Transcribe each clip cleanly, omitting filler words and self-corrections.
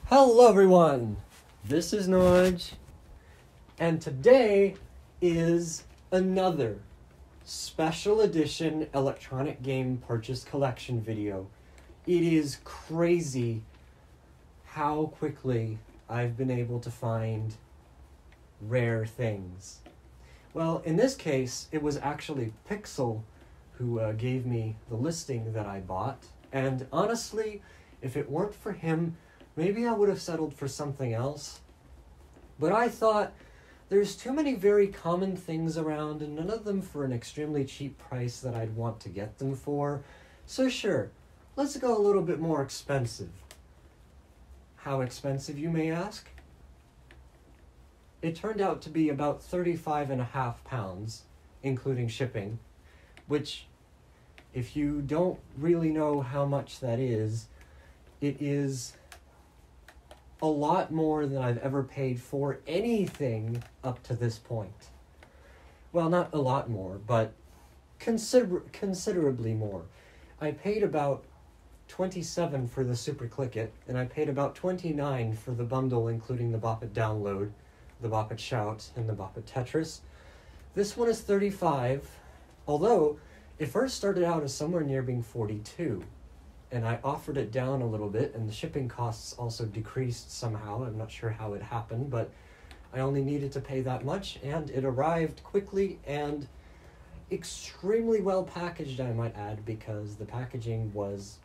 Hello everyone, this is Noj, and today is another special edition electronic game purchase collection video. It is crazy how quickly I've been able to find rare things. Well, in this case, it was actually Pixel who gave me the listing that I bought, and honestly, if it weren't for him, maybe I would have settled for something else. But I thought there's too many very common things around and none of them for an extremely cheap price that I'd want to get them for. So sure, let's go a little bit more expensive. How expensive, you may ask? It turned out to be about 35.5 pounds, including shipping, which, if you don't really know how much that is, it is a lot more than I've ever paid for anything up to this point. Well, not a lot more, but considerably more. I paid about $27 for the Super Click It, and I paid about $29 for the bundle, including the Bop It Download, the Bop It Shout, and the Bop It Tetris. This one is $35, although it first started out as somewhere near being $42. And I offered it down a little bit, and the shipping costs also decreased somehow. I'm not sure how it happened, but I only needed to pay that much, and it arrived quickly and extremely well packaged, I might add, because the packaging was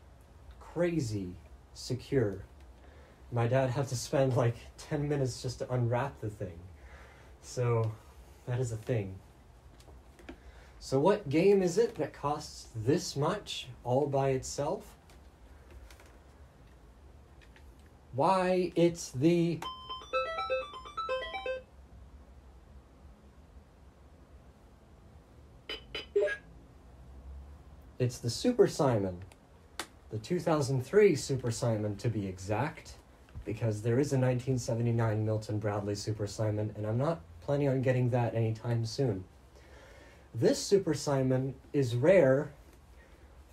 crazy secure. My dad had to spend like 10 minutes just to unwrap the thing. So that is a thing. So what game is it that costs this much all by itself? Why, it's the Super Simon, the 2003 Super Simon to be exact, because there is a 1979 Milton Bradley Super Simon, and I'm not planning on getting that anytime soon. This Super Simon is rare,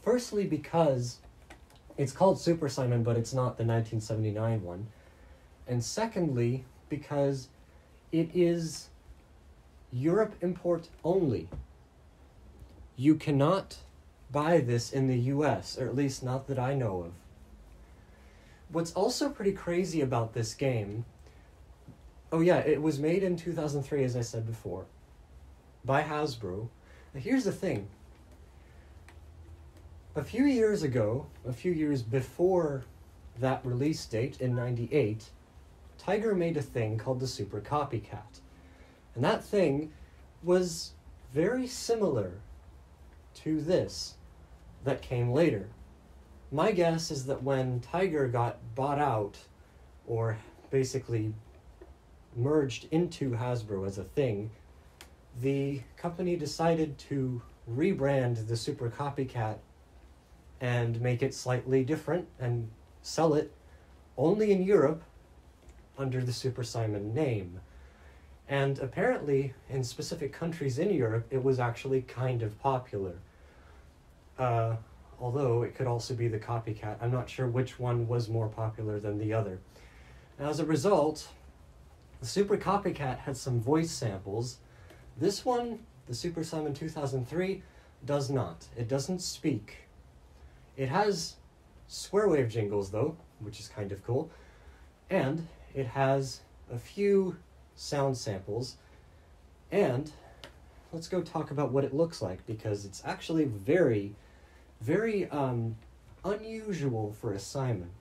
firstly because it's called Super Simon, but it's not the 1979 one. And secondly, because it is Europe import only. You cannot buy this in the US, or at least not that I know of. What's also pretty crazy about this game, oh yeah, it was made in 2003, as I said before, by Hasbro. Now here's the thing. A few years ago, a few years before that release date in '98, Tiger made a thing called the Super Copycat. And that thing was very similar to this that came later. My guess is that when Tiger got bought out, or basically merged into Hasbro as a thing, the company decided to rebrand the Super Copycat and make it slightly different and sell it only in Europe under the Super Simon name. And apparently, in specific countries in Europe, it was actually kind of popular. Although it could also be the Copycat. I'm not sure which one was more popular than the other. As a result, the Super Copycat had some voice samples. This one, the Super Simon 2003, does not. It doesn't speak. It has square wave jingles, though, which is kind of cool. And it has a few sound samples. And let's go talk about what it looks like, because it's actually very, very unusual for a Simon.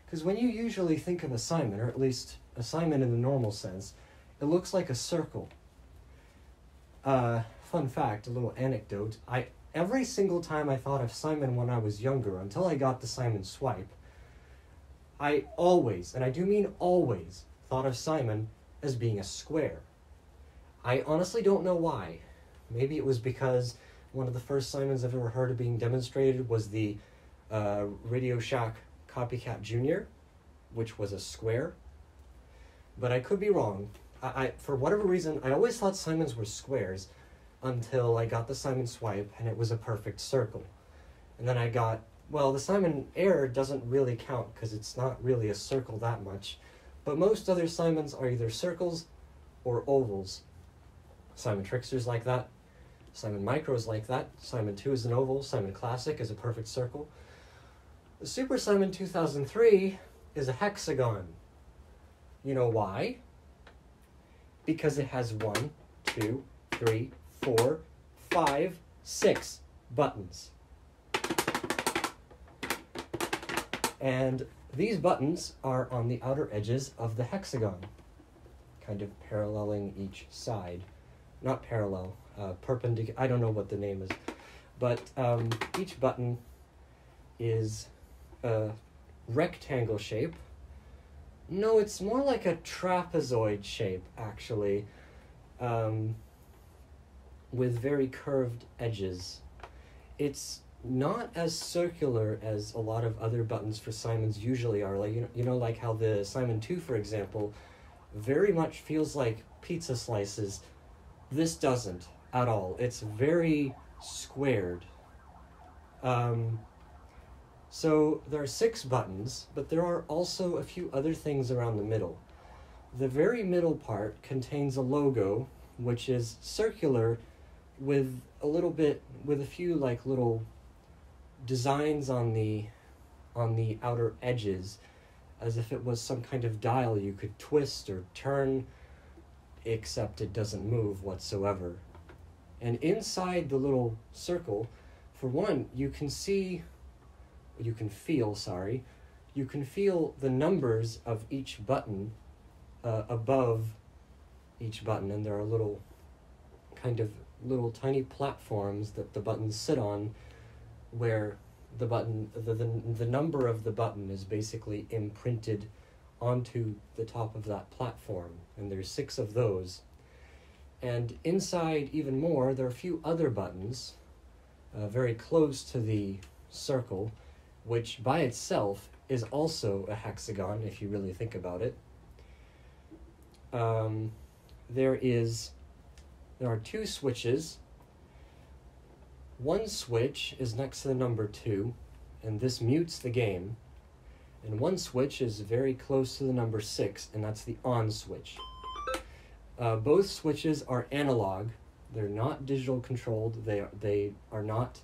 Because when you usually think of a Simon, or at least a Simon in the normal sense, it looks like a circle. Fun fact, a little anecdote, every single time I thought of Simon when I was younger, until I got the Simon Swipe, I always, and I do mean always, thought of Simon as being a square. I honestly don't know why. Maybe it was because one of the first Simons I've ever heard of being demonstrated was the Radio Shack Copycat Jr., which was a square. But I could be wrong. I for whatever reason, I always thought Simons were squares, until I got the Simon Swipe, and it was a perfect circle. And then I got Well, the Simon error doesn't really count because it's not really a circle that much. But most other Simons are either circles or ovals. Simon Trickster's like that. Simon Micro is like that. Simon 2 is an oval. Simon Classic is a perfect circle. The Super Simon 2003 is a hexagon. You know why? Because it has 1, 2, 3, 4, 5, 6 buttons. And these buttons are on the outer edges of the hexagon, kind of paralleling each side. Not parallel, perpendicular, I don't know what the name is. But each button is a rectangle shape. No, it's more like a trapezoid shape, actually, with very curved edges. It's not as circular as a lot of other buttons for Simons usually are. Like you know, like how the Simon 2, for example, very much feels like pizza slices. This doesn't at all. It's very squared. So there are 6 buttons, but there are also a few other things around the middle. The very middle part contains a logo, which is circular with a few like little designs on the outer edges, as if it was some kind of dial you could twist or turn, except it doesn't move whatsoever. And inside the little circle, for one, you can feel the numbers of each button above each button, and there are little tiny platforms that the buttons sit on, where the number of the button is basically imprinted onto the top of that platform, and there's 6 of those. And inside even more, there are a few other buttons very close to the circle, which by itself is also a hexagon if you really think about it. There are 2 switches. One switch is next to the number 2, and this mutes the game. And one switch is very close to the number 6, and that's the on switch. Both switches are analog. They're not digital controlled. They are not.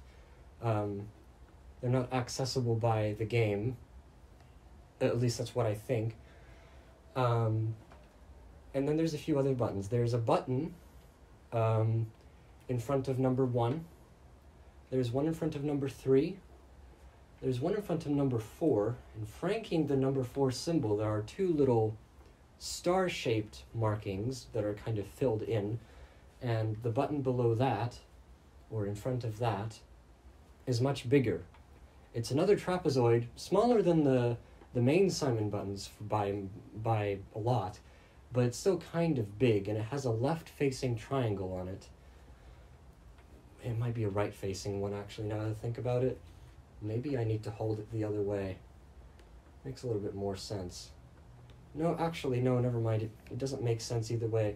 They're not accessible by the game. At least that's what I think. And then there's a few other buttons. There's a button in front of number 1. There's one in front of number 3. There's one in front of number 4. And flanking the number 4 symbol, there are 2 little star-shaped markings that are kind of filled in. And the button below that, or in front of that, is much bigger. It's another trapezoid, smaller than the main Simon buttons by a lot, but it's still kind of big, and it has a left-facing triangle on it. It might be a right-facing one, actually, now that I think about it. Maybe I need to hold it the other way. Makes a little bit more sense. No, actually, no, never mind. It doesn't make sense either way.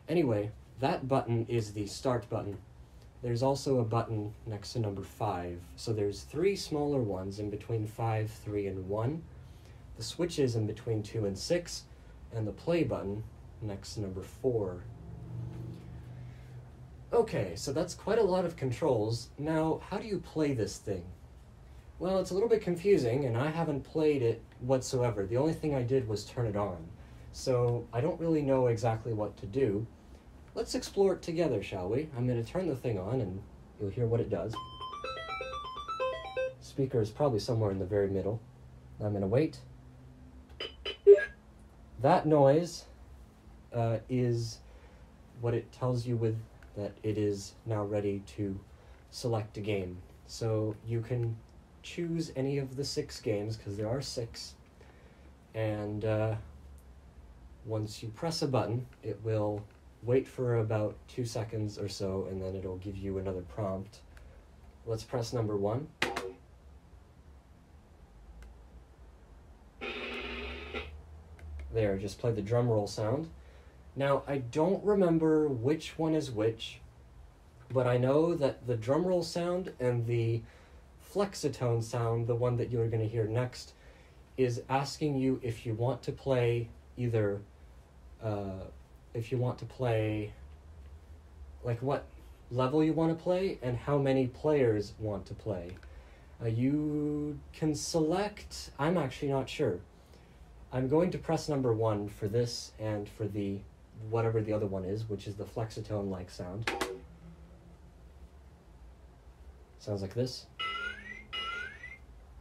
Anyway, that button is the start button. There's also a button next to number 5. So there's 3 smaller ones in between 5, 3, and 1. The switches in between 2 and 6. And the play button next to number 4. Okay, so that's quite a lot of controls. Now, how do you play this thing? Well, it's a little bit confusing, and I haven't played it whatsoever. The only thing I did was turn it on. So I don't really know exactly what to do. Let's explore it together, shall we? I'm going to turn the thing on, and you'll hear what it does. Speaker is probably somewhere in the very middle. I'm going to wait. That noise is what it tells you with that it is now ready to select a game. So you can choose any of the 6 games, because there are 6. And once you press a button, it will wait for about 2 seconds or so, and then it'll give you another prompt. Let's press number 1. There, just play the drum roll sound. Now, I don't remember which one is which, but I know that the drum roll sound and the flexitone sound, the one that you're going to hear next, is asking you if you want to play either, like what level you want to play and how many players want to play. You can select, I'm actually not sure. I'm going to press number 1 for this and for the whatever the other one is, which is the flexitone-like sound. Sounds like this.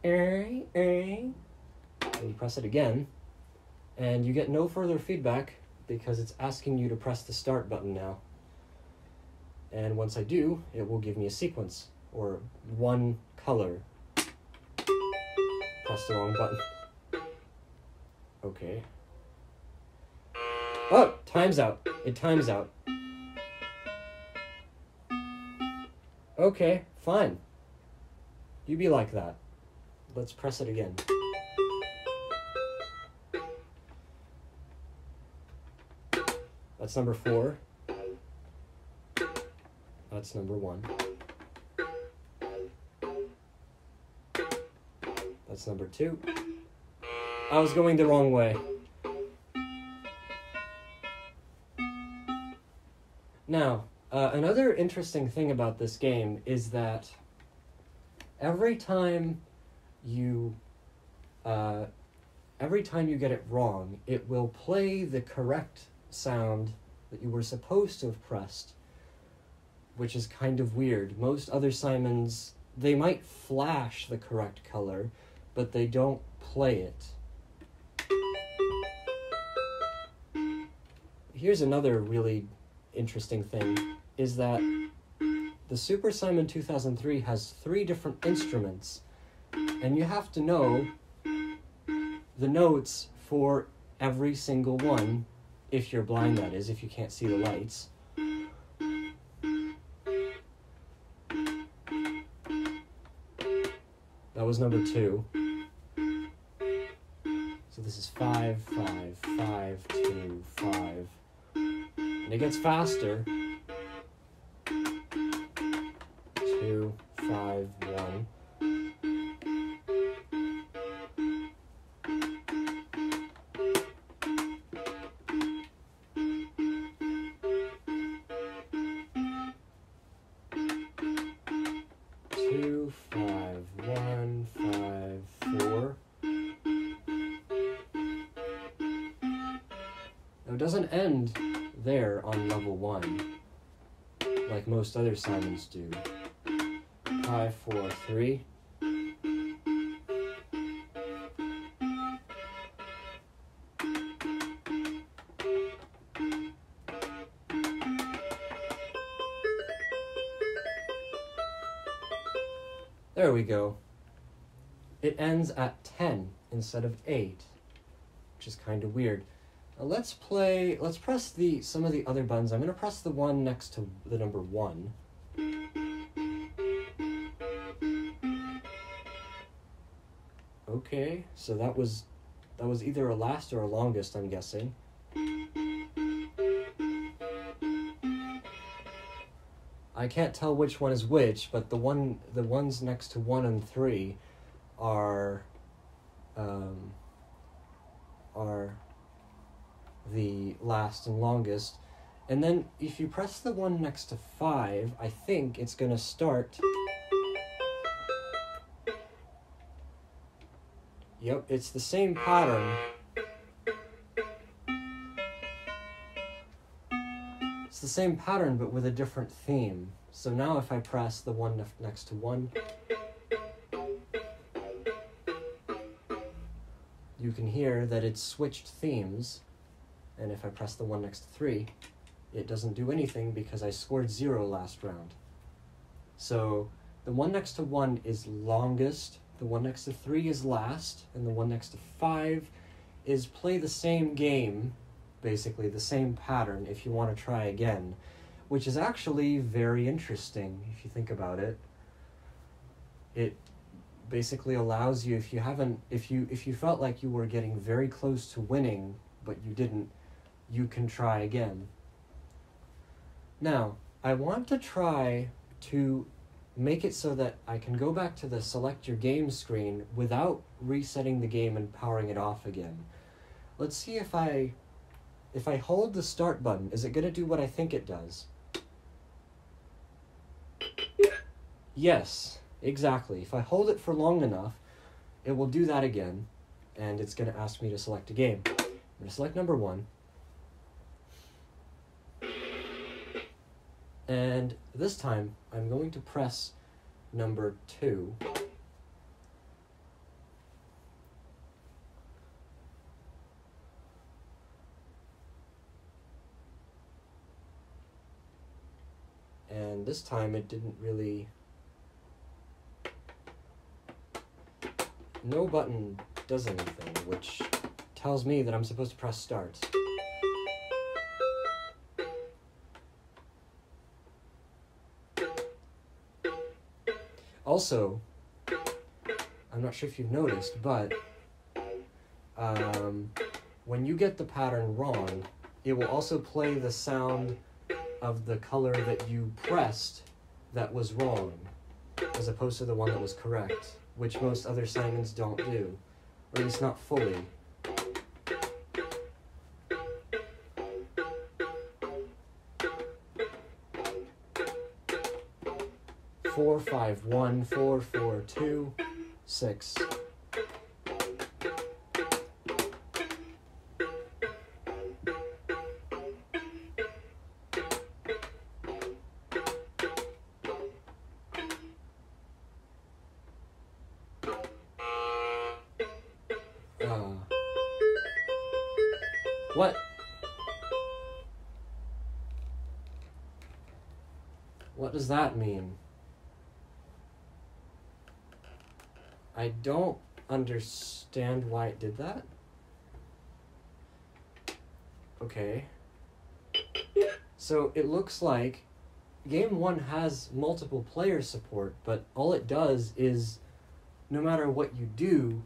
And you press it again, and you get no further feedback because it's asking you to press the start button now. And once I do, it will give me a sequence, or one color. Press the wrong button. Okay. Oh, time's out. It times out. Okay, fine. You be like that. Let's press it again. That's number 4. That's number 1. That's number 2. I was going the wrong way. Now, another interesting thing about this game is that every time you get it wrong, it will play the correct sound that you were supposed to have pressed, which is kind of weird. Most other Simons, they might flash the correct color, but they don't play it. Here's another really interesting thing, is that the Super Simon 2003 has 3 different instruments, and you have to know the notes for every single one, if you're blind, that is, if you can't see the lights. That was number 2. So this is 5, 5, 5, 2, 5. And it gets faster. 2, 5, 1. Now, it doesn't end there on level 1, like most other Simons do. 5, 4, 3. There we go. It ends at 10 instead of 8, which is kind of weird. Now let's press some of the other buttons. I'm going to press the one next to the number 1. Okay, so that was either a last or a longest, I'm guessing. I can't tell which one is which, but the ones next to 1 and 3 are the last and longest. And then if you press the one next to 5, I think it's going to start. Yep, it's the same pattern. It's the same pattern, but with a different theme. So now if I press the one next to 1, you can hear that it's switched themes. And if I press the one next to 3, it doesn't do anything because I scored 0 last round. So the one next to 1 is longest, the one next to 3 is last, and the one next to 5 is play the same game, basically the same pattern if you want to try again, which is actually very interesting if you think about it. It basically allows you, if you felt like you were getting very close to winning but you didn't, you can try again. Now, I want to try to make it so that I can go back to the select your game screen without resetting the game and powering it off again. Let's see if I hold the start button, is it going to do what I think it does? Yes, exactly. If I hold it for long enough, it will do that again, and it's going to ask me to select a game. I'm going to select number 1. And this time, I'm going to press number 2. And this time it didn't really... No button does anything, which tells me that I'm supposed to press start. Also, I'm not sure if you've noticed, but when you get the pattern wrong, it will also play the sound of the color that you pressed that was wrong, as opposed to the one that was correct, which most other Simons don't do, or at least not fully. Four, 5, 1, 4, 4, 2, 6. What? What does that mean? I don't understand why it did that. Okay. So it looks like Game 1 has multiple player support, but all it does is no matter what you do,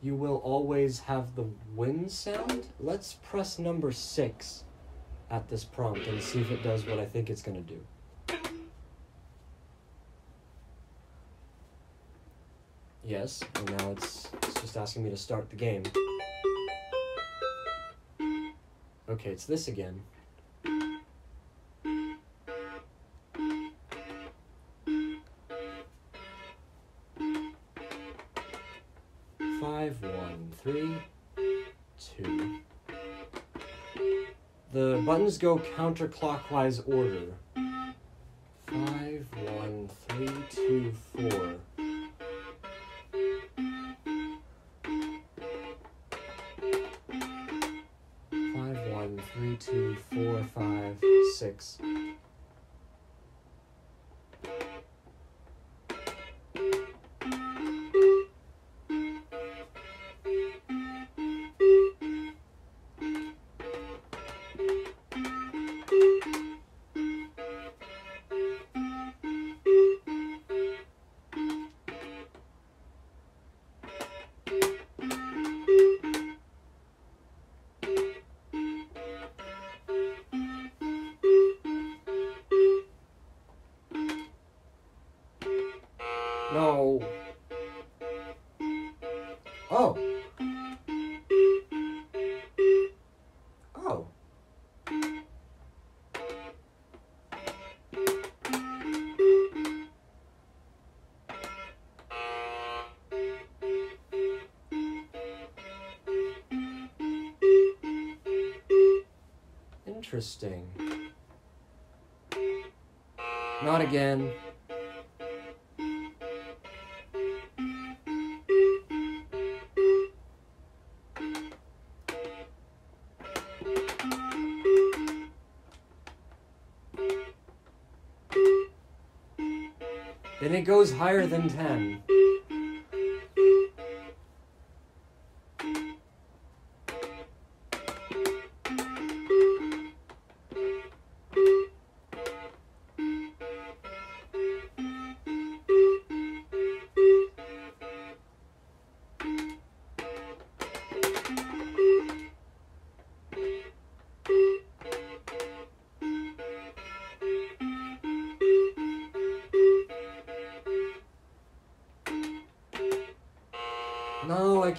you will always have the win sound. Let's press number 6 at this prompt and see if it does what I think it's going to do. Yes, and now it's just asking me to start the game. Okay, it's this again. Five, 1, 3, 2. The buttons go counterclockwise order. 5, 1, 3, 2, 4. 3, 2, 4, 5, 6. No. Oh. Oh. Interesting. Not again. And it goes higher than 10.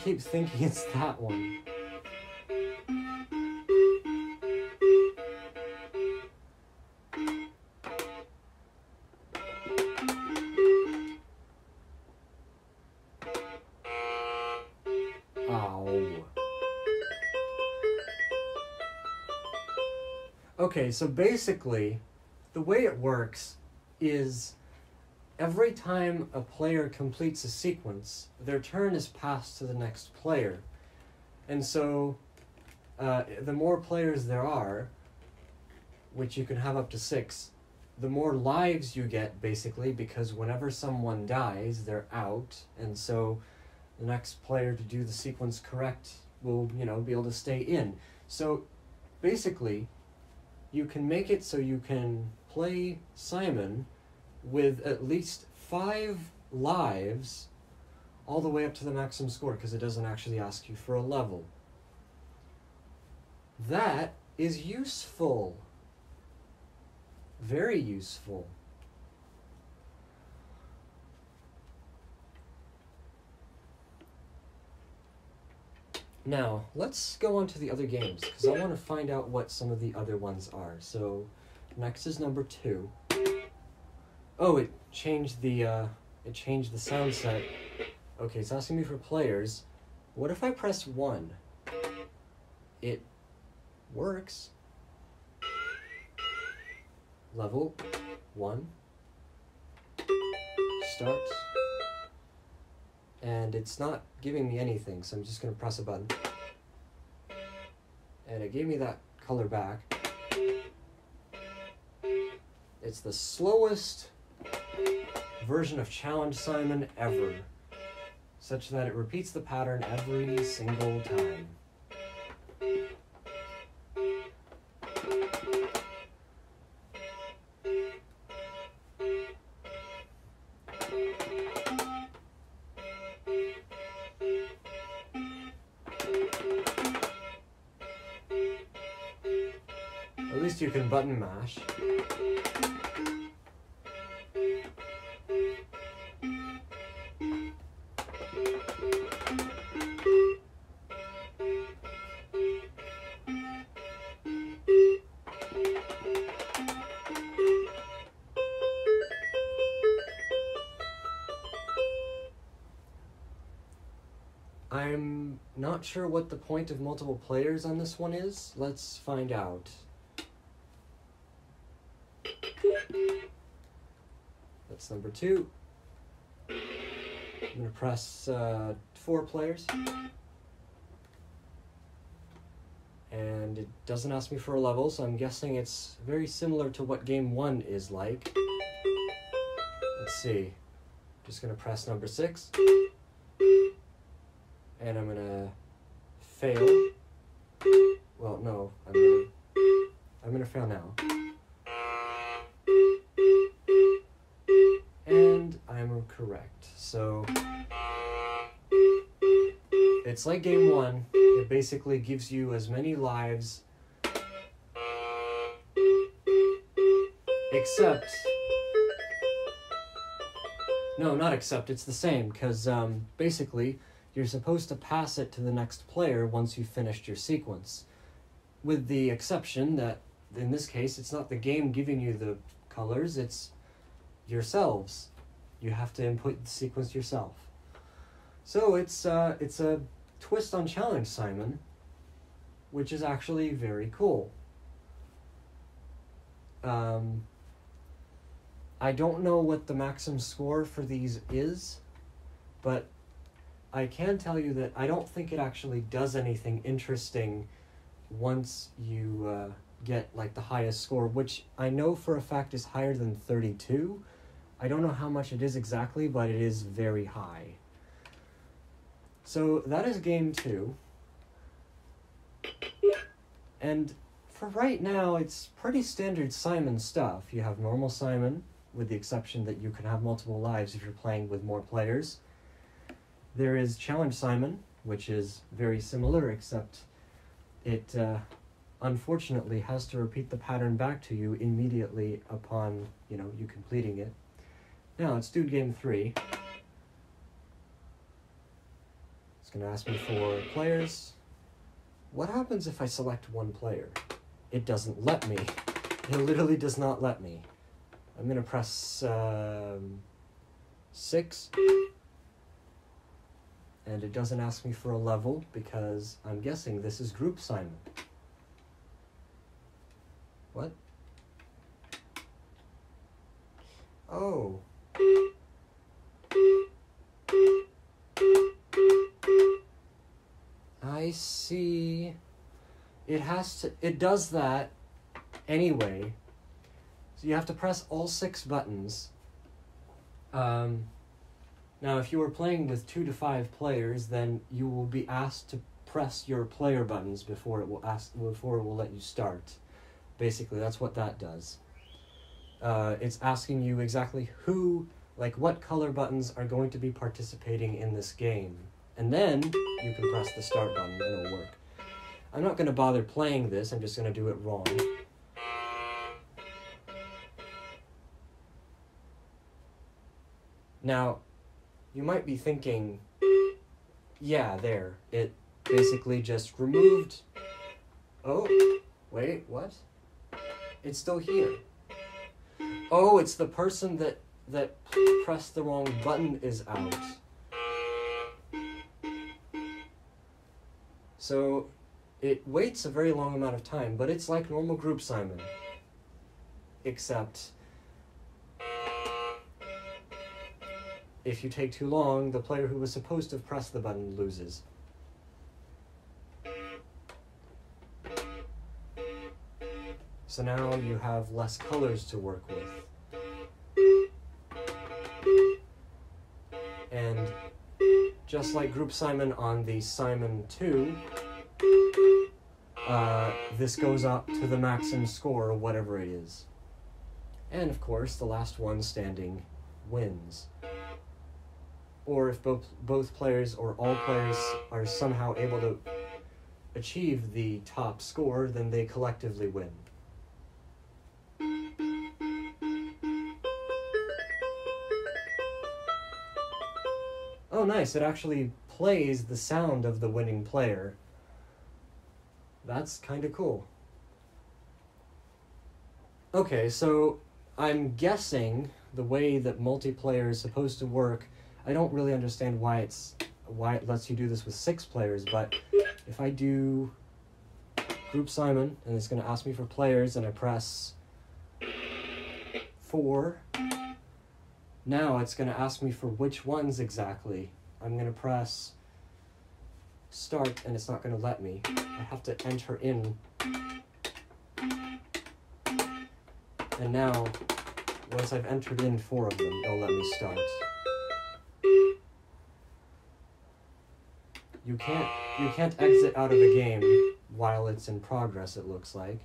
keep thinking it's that one. Ow. Okay, so basically, the way it works is every time a player completes a sequence, their turn is passed to the next player. And so, the more players there are, which you can have up to 6, the more lives you get, basically, because whenever someone dies, they're out, and so the next player to do the sequence correct will, be able to stay in. So, basically, you can make it so you can play Simon with at least 5 lives all the way up to the maximum score, because it doesn't actually ask you for a level. That is useful. Very useful. Now, let's go on to the other games, because I want to find out what some of the other ones are. So, next is number 2. Oh, it changed the sound set. Okay, it's asking me for players. What if I press 1? It works. Level 1 starts. And it's not giving me anything, so I'm just going to press a button. And it gave me that color back. It's the slowest version of Challenge Simon ever, such that it repeats the pattern every single time. At least you can button mash. I'm not sure what the point of multiple players on this one is. Let's find out. That's number 2. I'm going to press 4 players. And it doesn't ask me for a level, so I'm guessing it's very similar to what game 1 is like. Let's see. Just going to press number 6. And I'm going to fail. Well, no, I'm going to fail now. And I'm correct. So it's like game 1. It basically gives you as many lives, except, no, not except, it's the same, because basically you're supposed to pass it to the next player once you've finished your sequence, with the exception that in this case it's not the game giving you the colors, it's yourselves. You have to input the sequence yourself. So it's a twist on Challenge Simon, which is actually very cool. I don't know what the maximum score for these is, but I can tell you that I don't think it actually does anything interesting once you get like the highest score, which I know for a fact is higher than 32. I don't know how much it is exactly, but it is very high. So that is game 2. And for right now, it's pretty standard Simon stuff. You have normal Simon, with the exception that you can have multiple lives if you're playing with more players. There is Challenge Simon, which is very similar, except it unfortunately has to repeat the pattern back to you immediately upon, you completing it. Now let's do game 3. It's going to ask me for players. What happens if I select one player? It doesn't let me. It literally does not let me. I'm going to press 6. And it doesn't ask me for a level because I'm guessing this is Group Simon. What? Oh. I see. It does that anyway. So you have to press all 6 buttons. Now, if you were playing with 2 to 5 players, then you will be asked to press your player buttons before it will let you start. Basically, that's what that does. It's asking you exactly what color buttons are going to be participating in this game. And then you can press the start button and it'll work. I'm not going to bother playing this, I'm just going to do it wrong. Now, you might be thinking, yeah, there. It basically just removed... Oh, wait, what? It's still here. Oh, it's the person that pressed the wrong button is out. So, it waits a very long amount of time, but it's like normal Group Simon. Except... if you take too long, the player who was supposed to have pressed the button loses. So now you have less colors to work with. And just like Group Simon on the Simon 2, this goes up to the maximum score, whatever it is. And of course, the last one standing wins. Or if both players or all players are somehow able to achieve the top score, then they collectively win. Oh, nice. It actually plays the sound of the winning player. That's kind of cool. Okay, so I'm guessing the way that multiplayer is supposed to work, I don't really understand why it lets you do this with 6 players, but if I do Group Simon, and it's going to ask me for players, and I press 4, now it's going to ask me for which ones exactly. I'm going to press start, and it's not going to let me. I have to enter in. And now, once I've entered in 4 of them, it'll let me start. You can't exit out of a game while it's in progress, it looks like.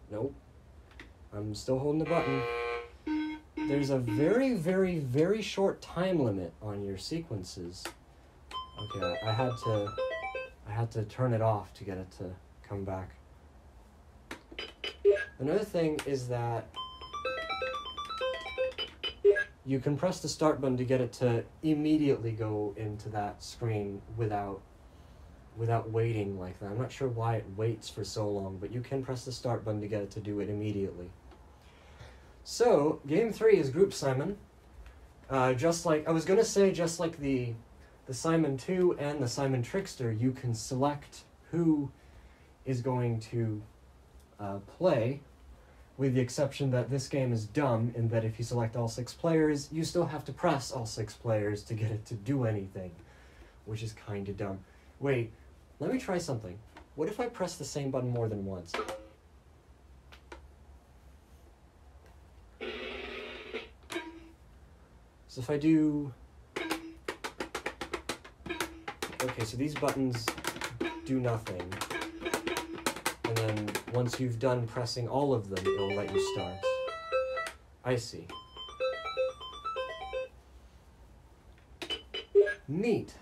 Nope. I'm still holding the button. There's a very, very, very short time limit on your sequences. Okay, I had to turn it off to get it to come back. Another thing is that you can press the start button to get it to immediately go into that screen without waiting like that. I'm not sure why it waits for so long, but you can press the start button to get it to do it immediately. So, game 3 is Group Simon. Just like the Simon 2 and the Simon Trickster, you can select who is going to play, with the exception that this game is dumb in that if you select all 6 players, you still have to press all 6 players to get it to do anything, which is kind of dumb. Wait, let me try something. What if I press the same button more than once? So if I do... Okay, so these buttons do nothing. And then once you've done pressing all of them, it'll let you start. I see. Neat.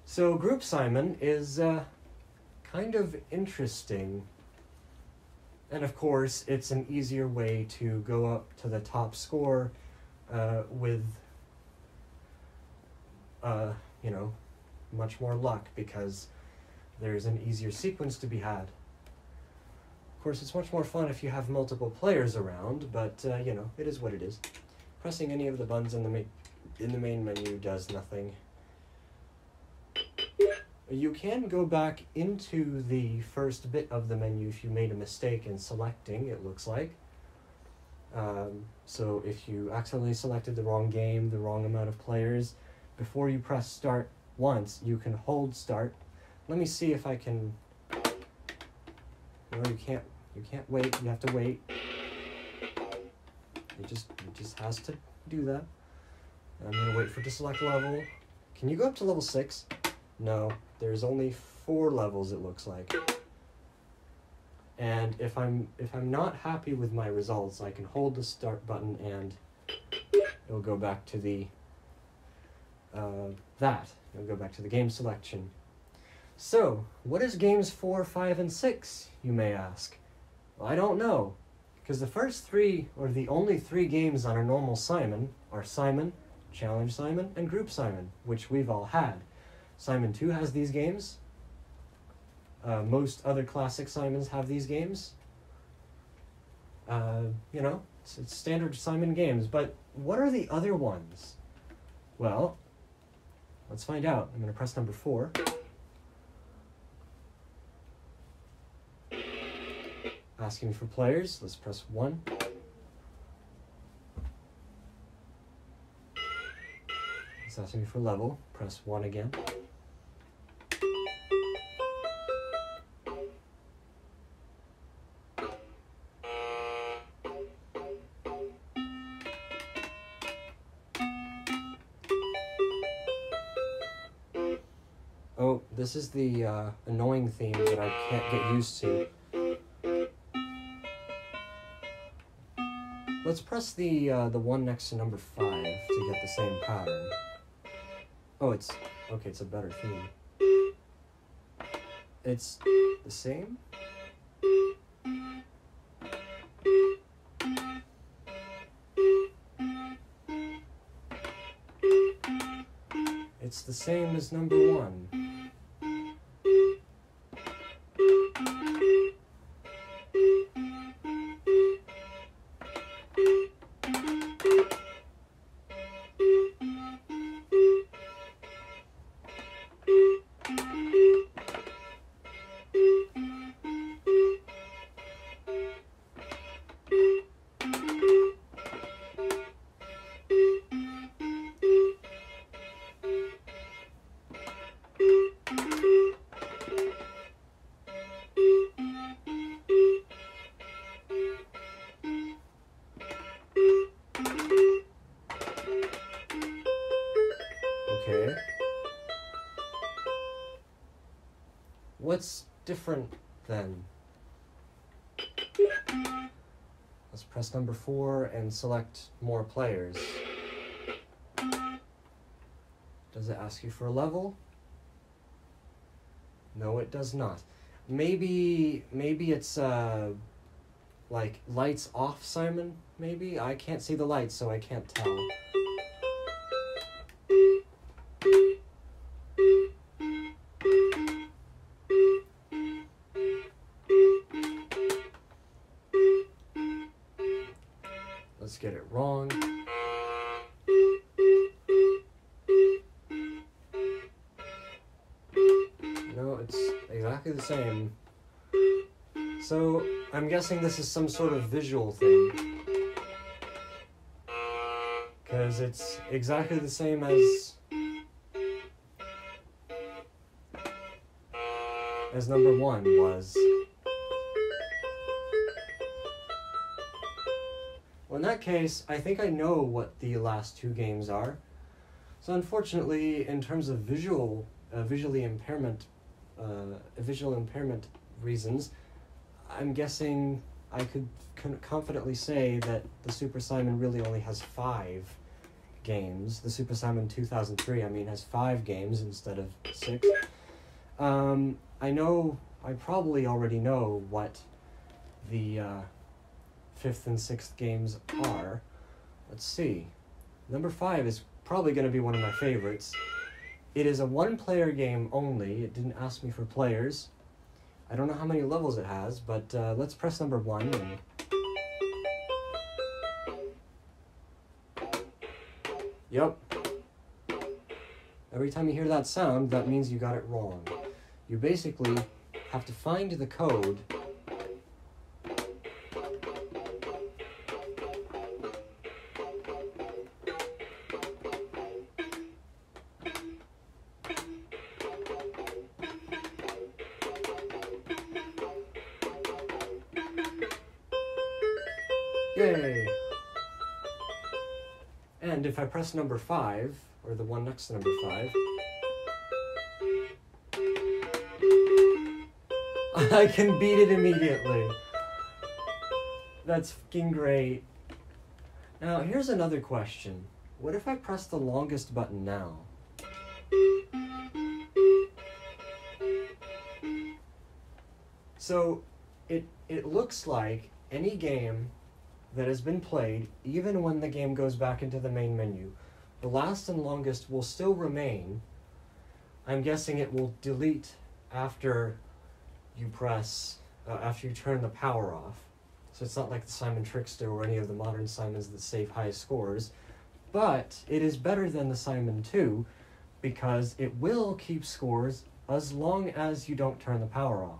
So Group Simon is kind of interesting. And of course, it's an easier way to go up to the top score with you know, much more luck because there's an easier sequence to be had. Of course, it's much more fun if you have multiple players around, but, you know, it is what it is. Pressing any of the buttons in the main menu does nothing. You can go back into the first bit of the menu if you made a mistake in selecting, it looks like. So if you accidentally selected the wrong game, the wrong amount of players, before you press start once, you can hold start. Let me see if I can... No, you can't wait, you have to wait. It just has to do that. I'm gonna wait for it to select level. Can you go up to level 6? No, there's only 4 levels, it looks like. And if I'm not happy with my results, I can hold the start button and it'll go back to the it'll go back to the game selection. So, what is games 4, 5, and 6, you may ask? Well, I don't know, because the first 3, or the only 3 games on a normal Simon, are Simon, Challenge Simon, and Group Simon, which we've all had. Simon 2 has these games. Most other classic Simons have these games. You know, it's standard Simon games, but what are the other ones? Well, let's find out. I'm going to press number 4. Asking me for players. Let's press 1. It's asking me for level. Press 1 again. Oh, this is the annoying theme that I can't get used to. Let's press the one next to number 5 to get the same pattern. Oh, it's a better theme. It's the same? It's the same as number 1. Okay. What's different then? Let's press number 4 and select more players. Does it ask you for a level? No, it does not. Maybe it's like lights off, Simon? Maybe? I can't see the lights, so I can't tell. Let's get it wrong. No, it's exactly the same. So, I'm guessing this is some sort of visual thing. Because it's exactly the same as number 1 was. Well, in that case, I think I know what the last 2 games are. So unfortunately, in terms of visual impairment reasons, I'm guessing I could confidently say that the Super Simon really only has 5 games. The Super Simon 2003, I mean, has 5 games instead of 6. I probably already know what the 5th and 6th games are. Let's see. Number 5 is probably going to be one of my favorites. It is a one-player game only. It didn't ask me for players. I don't know how many levels it has, but let's press number 1. And yep. Every time you hear that sound, that means you got it wrong. You basically have to find the code Yay! And if I press number 5, or the one next to number 5, I can beat it immediately. That's fucking great. Now, here's another question. What if I press the longest button now? So, it looks like any game that has been played, even when the game goes back into the main menu, the last and longest will still remain. I'm guessing it will delete after you press, after you turn the power off. So it's not like the Simon Trickster or any of the modern Simons that save high scores. But it is better than the Simon 2 because it will keep scores as long as you don't turn the power off.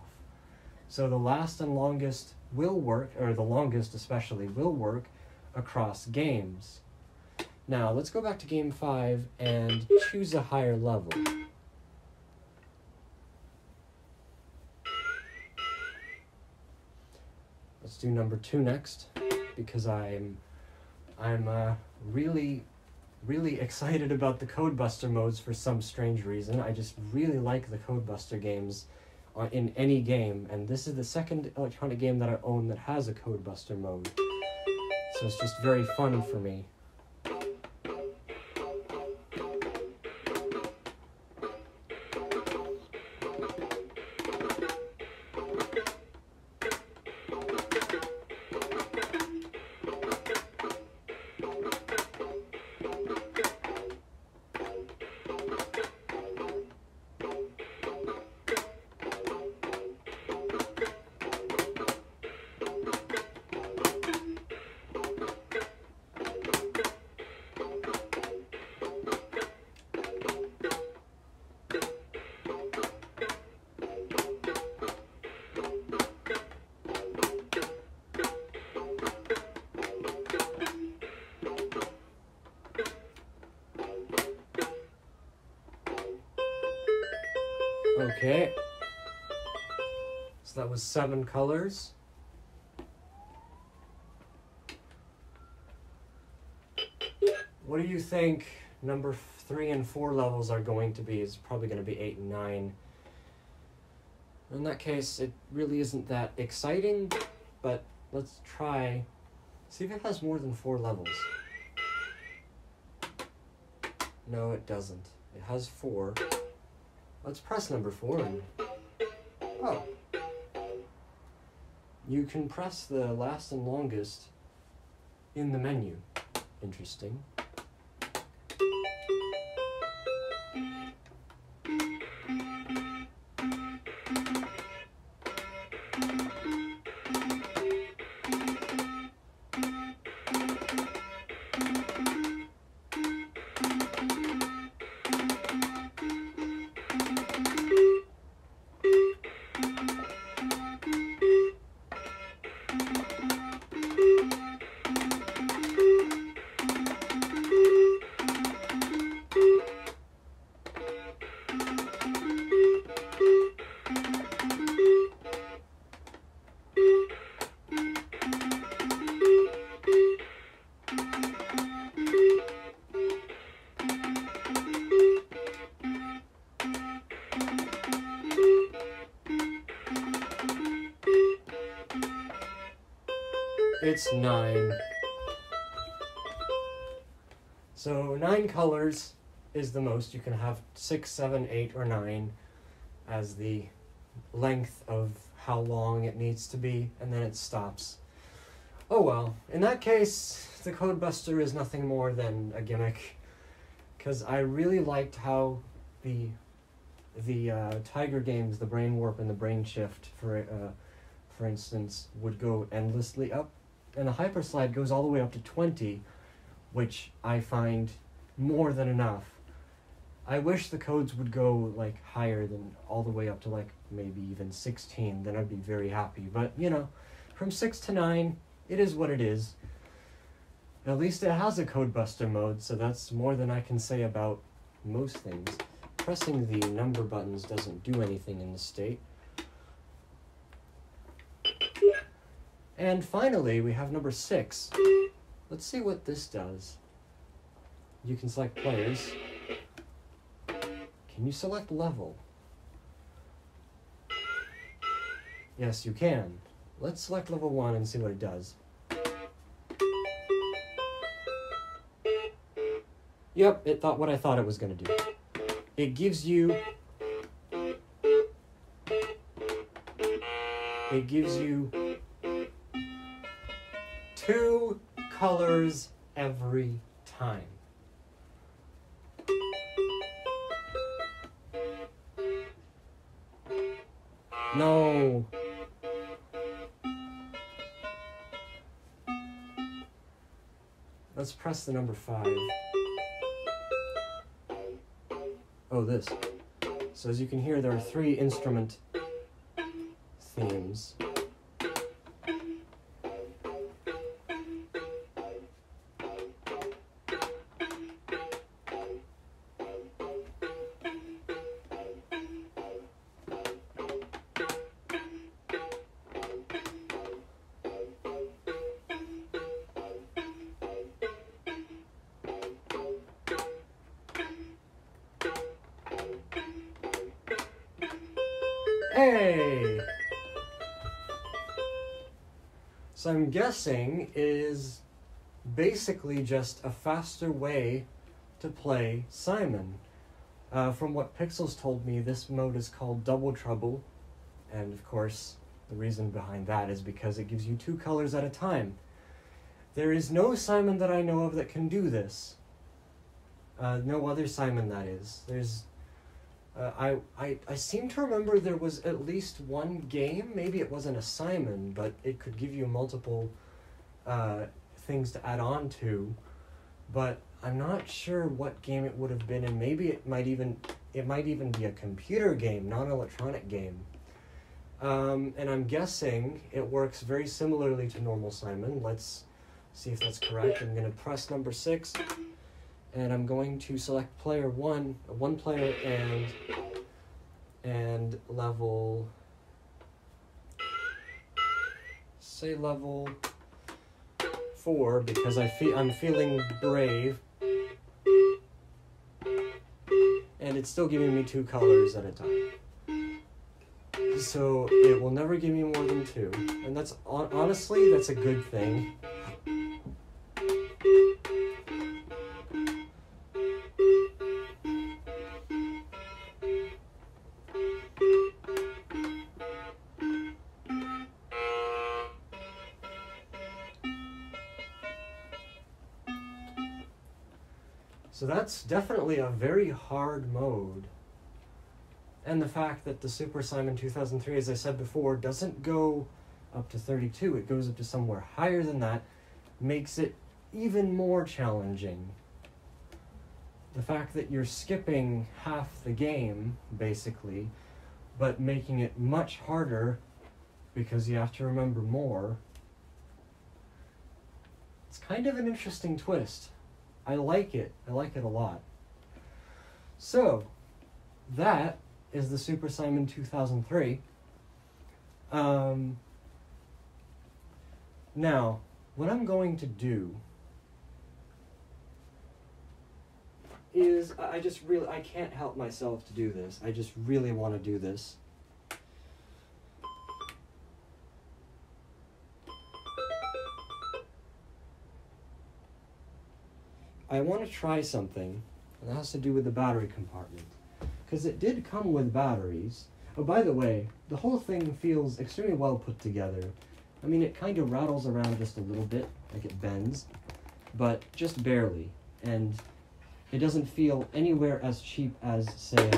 So the last and longest will work, or the longest especially, will work across games. Now, let's go back to game 5 and choose a higher level. Let's do number 2 next, because I'm really excited about the Codebuster modes for some strange reason. I just really like the Codebuster games in any game, and this is the second electronic game that I own that has a Codebuster mode. So it's just very fun for me. Okay, so that was 7 colors. What do you think number 3 and 4 levels are going to be? It's probably going to be 8 and 9. In that case, it really isn't that exciting, but let's try, see if it has more than 4 levels. No, it doesn't. It has 4. Let's press number 4 and... oh. You can press the last and longest in the menu. Interesting. It's 9. So 9 colors is the most. You can have 6, 7, 8, or 9 as the length of how long it needs to be, and then it stops. Oh well, in that case, the Codebuster is nothing more than a gimmick, because I really liked how the Tiger games, the Brain Warp and the Brain Shift, for instance, would go endlessly up, and the Hyperslide goes all the way up to 20, which I find more than enough. I wish the codes would go like higher than all the way up to like maybe even 16, then I'd be very happy. But you know, from 6 to 9, it is what it is. At least it has a code buster mode, so that's more than I can say about most things. Pressing the number buttons doesn't do anything in this state. And finally, we have number 6. Let's see what this does. You can select players. Can you select level? Yes, you can. Let's select level 1 and see what it does. Yep, it thought what I thought it was going to do. It gives you 2 colors every time. No. Let's press the number 5. Oh, this. So as you can hear, there are 3 instrument themes. Hey! So I'm guessing it is basically just a faster way to play Simon. From what Pixels told me, this mode is called Double Trouble, and of course the reason behind that is because it gives you 2 colors at a time. There is no Simon that I know of that can do this. No other Simon, that is. There's I seem to remember there was at least one game, maybe it wasn't a Simon, but it could give you multiple things to add on to, but I'm not sure what game it would have been, and maybe it might even be a computer game, not an electronic game. And I'm guessing it works very similarly to normal Simon. Let's see if that's correct. I'm going to press number 6. And I'm going to select player 1, one player, and level, say level 4, because I'm feeling brave, and it's still giving me 2 colors at a time. So it will never give me more than 2, and that's honestly that's a good thing. So that's definitely a very hard mode. And the fact that the Super Simon 2003, as I said before, doesn't go up to 32, it goes up to somewhere higher than that, makes it even more challenging. The fact that you're skipping half the game, basically, but making it much harder because you have to remember more. It's kind of an interesting twist. I like it. I like it a lot. So, that is the Super Simon 2003. Now, what I'm going to do is, I can't help myself to do this. I just really want to do this. I want to try something, and that has to do with the battery compartment, because it did come with batteries. Oh, by the way, the whole thing feels extremely well put together. I mean, it kind of rattles around just a little bit, like it bends, but just barely. And it doesn't feel anywhere as cheap as, say,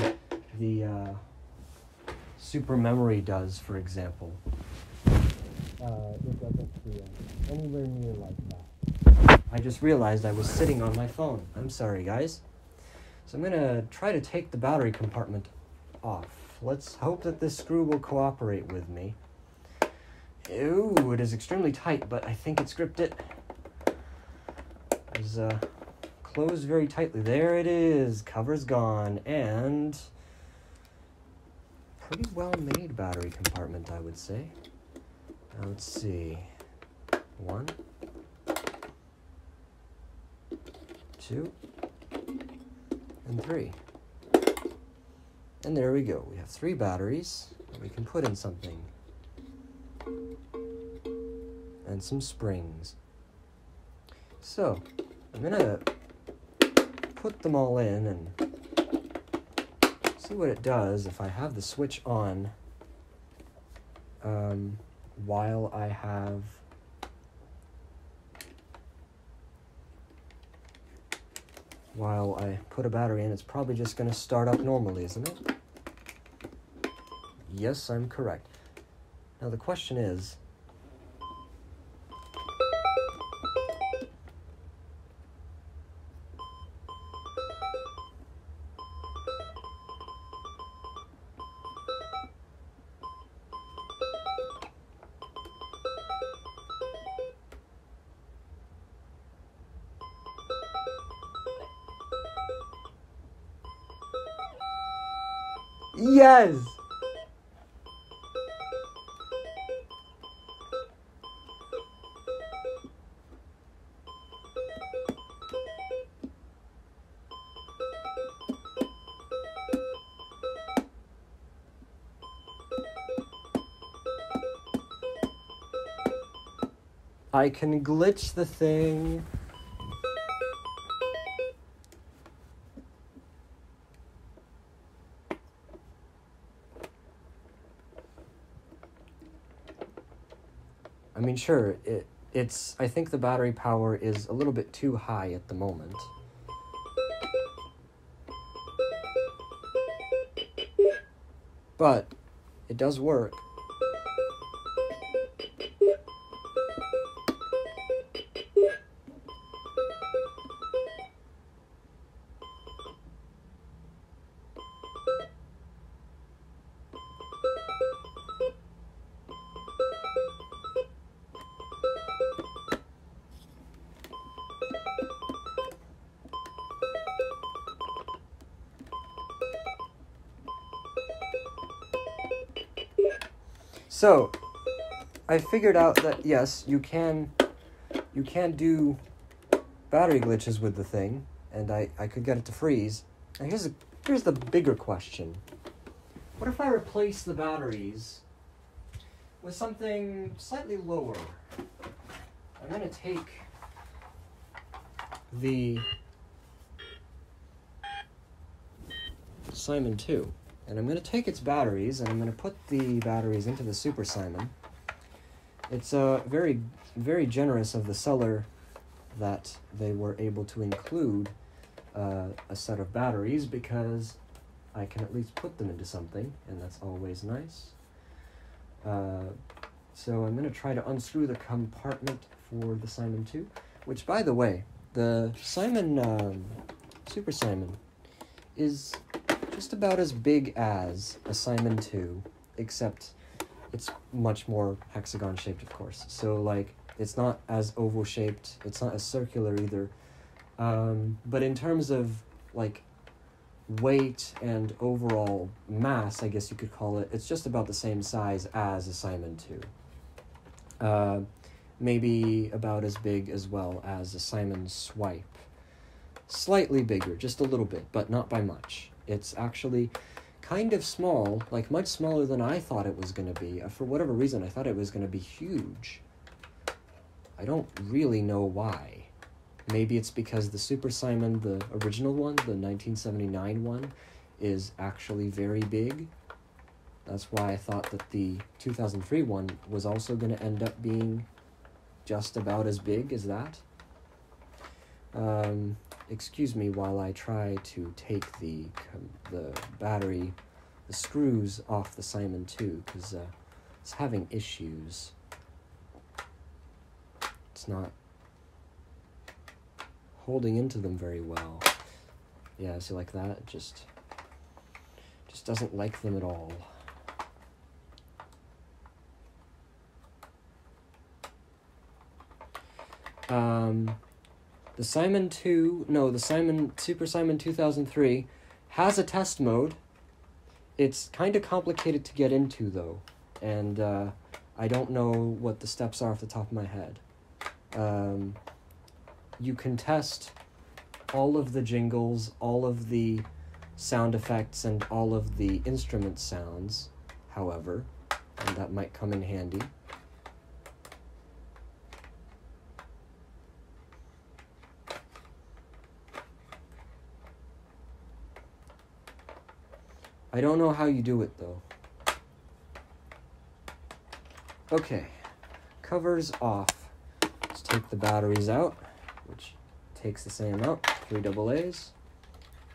the Super Memory does, for example. It doesn't feel anywhere near like that. I just realized I was sitting on my phone. I'm sorry, guys. So I'm going to try to take the battery compartment off. Let's hope that this screw will cooperate with me. Ooh, it is extremely tight, but I think it's gripped it. It's closed very tightly. There it is. Cover's gone. And pretty well-made battery compartment, I would say. Now, let's see. 1, 2, and 3. And there we go. We have 3 batteries that we can put in something. And some springs. So, I'm gonna put them all in and see what it does if I have the switch on while I put a battery in. It's probably just going to start up normally, isn't it? Yes, I'm correct. Now the question is, yes! I can glitch the thing. I mean, sure, it's, I think the battery power is a little bit too high at the moment. But it does work. So, I figured out that yes, you can do battery glitches with the thing, and I could get it to freeze. Now here's the bigger question. What if I replace the batteries with something slightly lower? I'm going to take the Simon 2. And I'm going to take its batteries, and I'm going to put the batteries into the Super Simon. It's very, very generous of the seller that they were able to include a set of batteries, because I can at least put them into something, and that's always nice. So I'm going to try to unscrew the compartment for the Simon 2, which, by the way, the Simon, Super Simon, is just about as big as a Simon 2, except it's much more hexagon-shaped, of course. So, like, it's not as oval-shaped, it's not as circular either. But in terms of, like, weight and overall mass, I guess you could call it, it's just about the same size as a Simon 2. Maybe about as big as well as a Simon Swipe. Slightly bigger, just a little bit, but not by much. It's actually kind of small, like much smaller than I thought it was going to be. For whatever reason, I thought it was going to be huge. I don't really know why. Maybe it's because the Super Simon, the original one, the 1979 one, is actually very big. That's why I thought that the 2003 one was also going to end up being just about as big as that. excuse me while I try to take the battery, the screws off the Simon 2, because it's having issues. It's not holding into them very well. Yeah, see, like that, it just doesn't like them at all. The Super Simon 2003 has a test mode. It's kind of complicated to get into, though, and I don't know what the steps are off the top of my head. You can test all of the jingles, all of the sound effects, and all of the instrument sounds, however, and that might come in handy. I don't know how you do it, though. Okay, covers off. Let's take the batteries out, which takes the same amount, 3 AA's.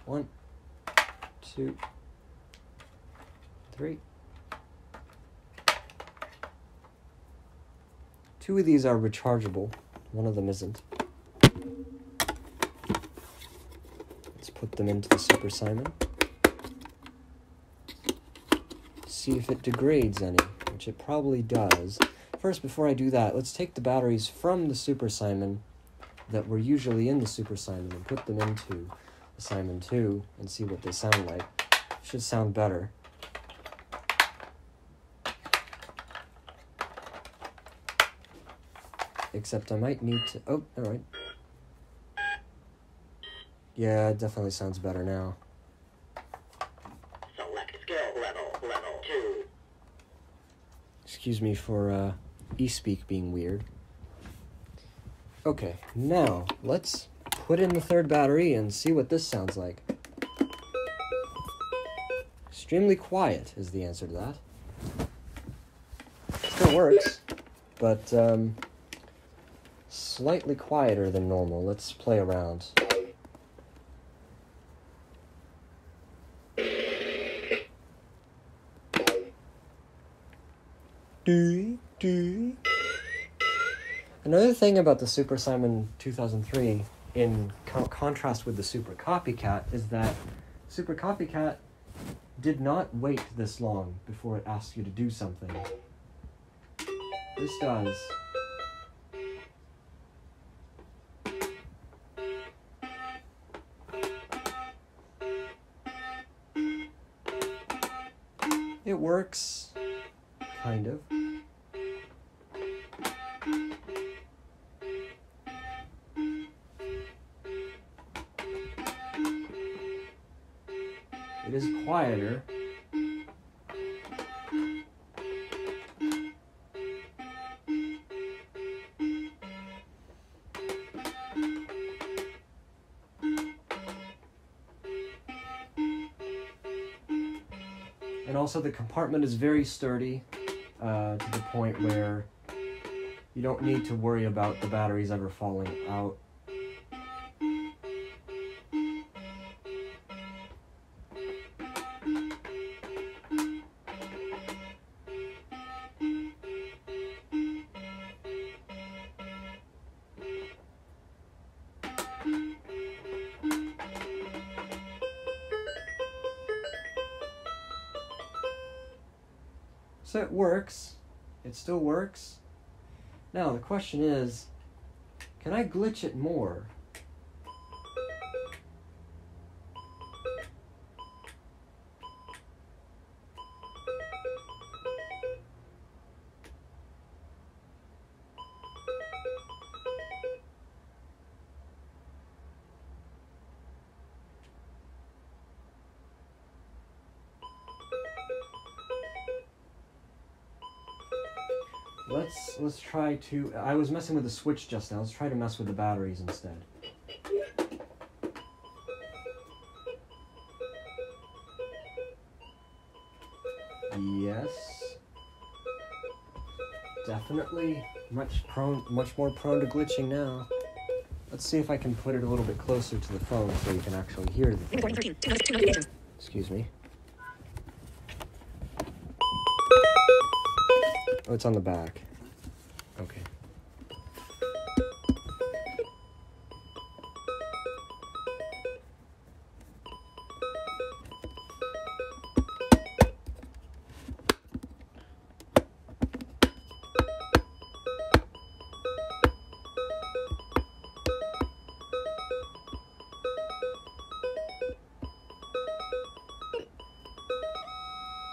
1, 2, 3. 2 of these are rechargeable. One of them isn't. Let's put them into the Super Simon. See if it degrades any, which it probably does. First, before I do that, let's take the batteries from the Super Simon that were usually in the Super Simon and put them into the Simon 2 and see what they sound like. Should sound better. Except I might need to... Oh, alright. Yeah, it definitely sounds better now. Level 2. Excuse me for e-speak being weird. Okay, now let's put in the third battery and see what this sounds like. Extremely quiet is the answer to that. Still works, but slightly quieter than normal. Let's play around. Another thing about the Super Simon 2003, in contrast with the Super Copycat, is that Super Copycat did not wait this long before it asked you to do something. This does. It works, kind of. It is quieter. And also the compartment is very sturdy, to the point where you don't need to worry about the batteries ever falling out. So it works. It still works. Now the question is, can I glitch it more? Let's try to... I was messing with the switch just now. Let's try to mess with the batteries instead. Yes. Definitely much more prone to glitching now. Let's see if I can put it a little bit closer to the phone so you can actually hear the thing. Recording 13. Two notifications. Excuse me. Oh, it's on the back. Okay.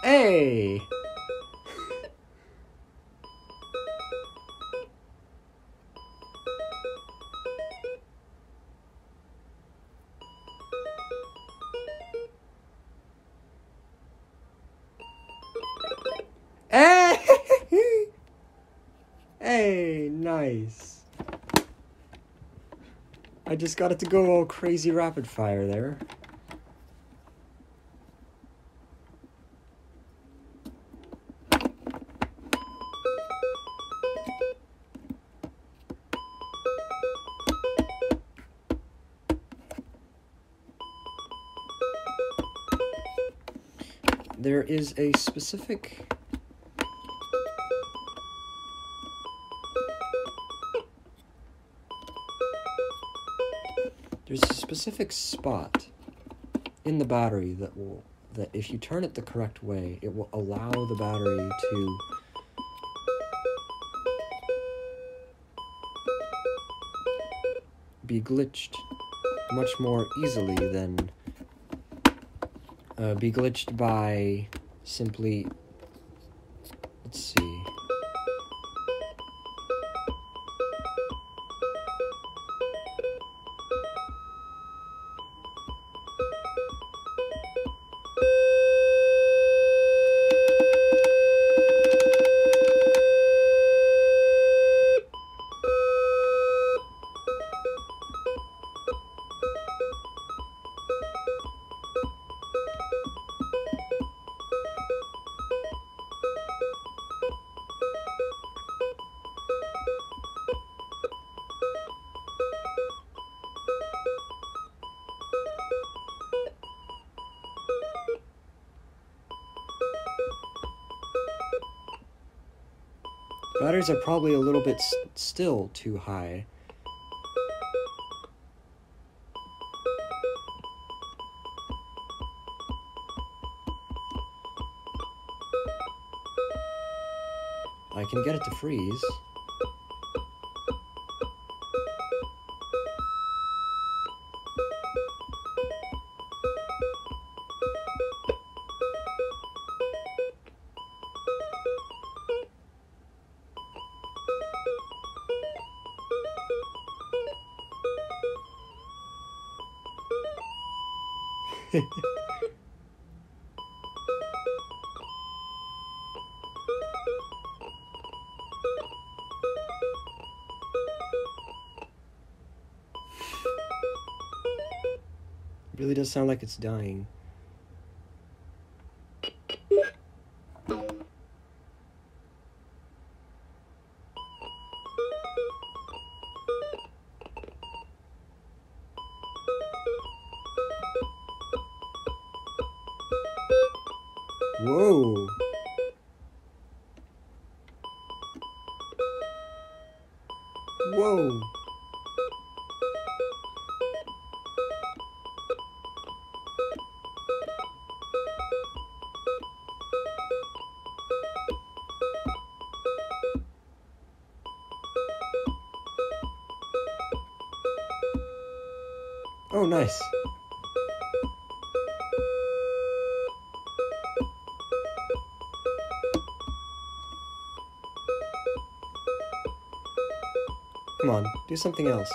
Hey! Hey! Hey, nice. I just got it to go all crazy rapid fire there. There is a specific spot in the battery that if you turn it the correct way, it will allow the battery to be glitched much more easily than be glitched by simply, let's see. Batteries are probably a little bit still too high. I can get it to freeze. It really does sound like it's dying. Whoa. Whoa. Oh, nice. Come on, do something else.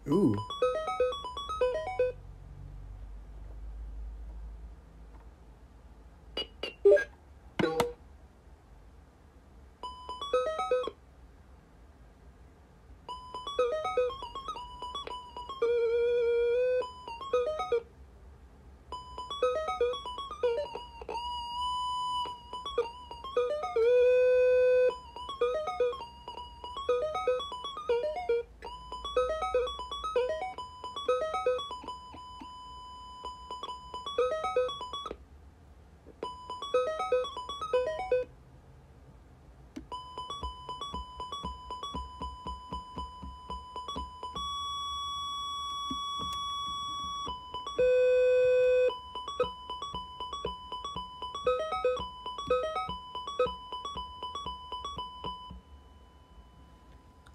Ooh.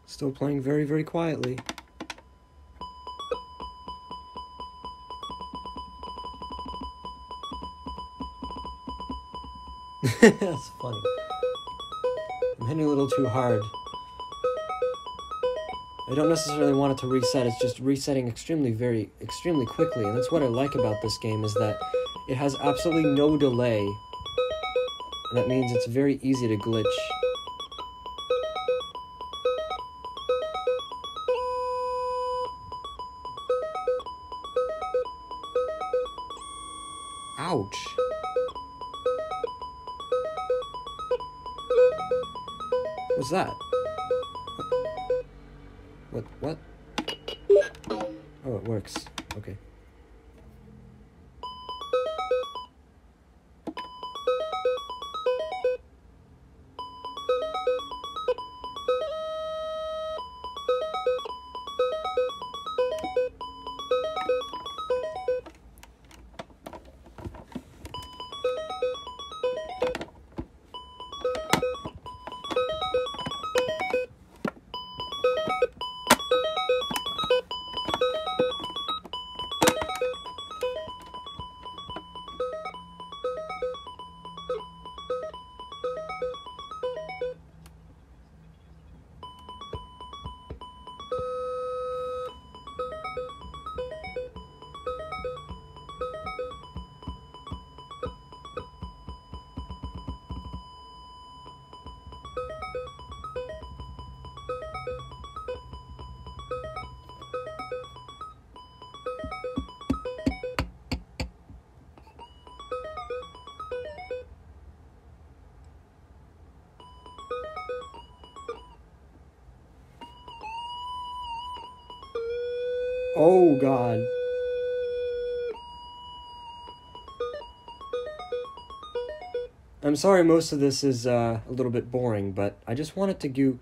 Still playing very, very quietly. That's funny. I'm hitting a little too hard. I don't necessarily want it to reset, it's just resetting extremely quickly, and that's what I like about this game, is that it has absolutely no delay, and that means it's very easy to glitch. Ouch. What's that? What? Oh, it works. Okay. Oh, God. I'm sorry most of this is a little bit boring, but I just wanted to do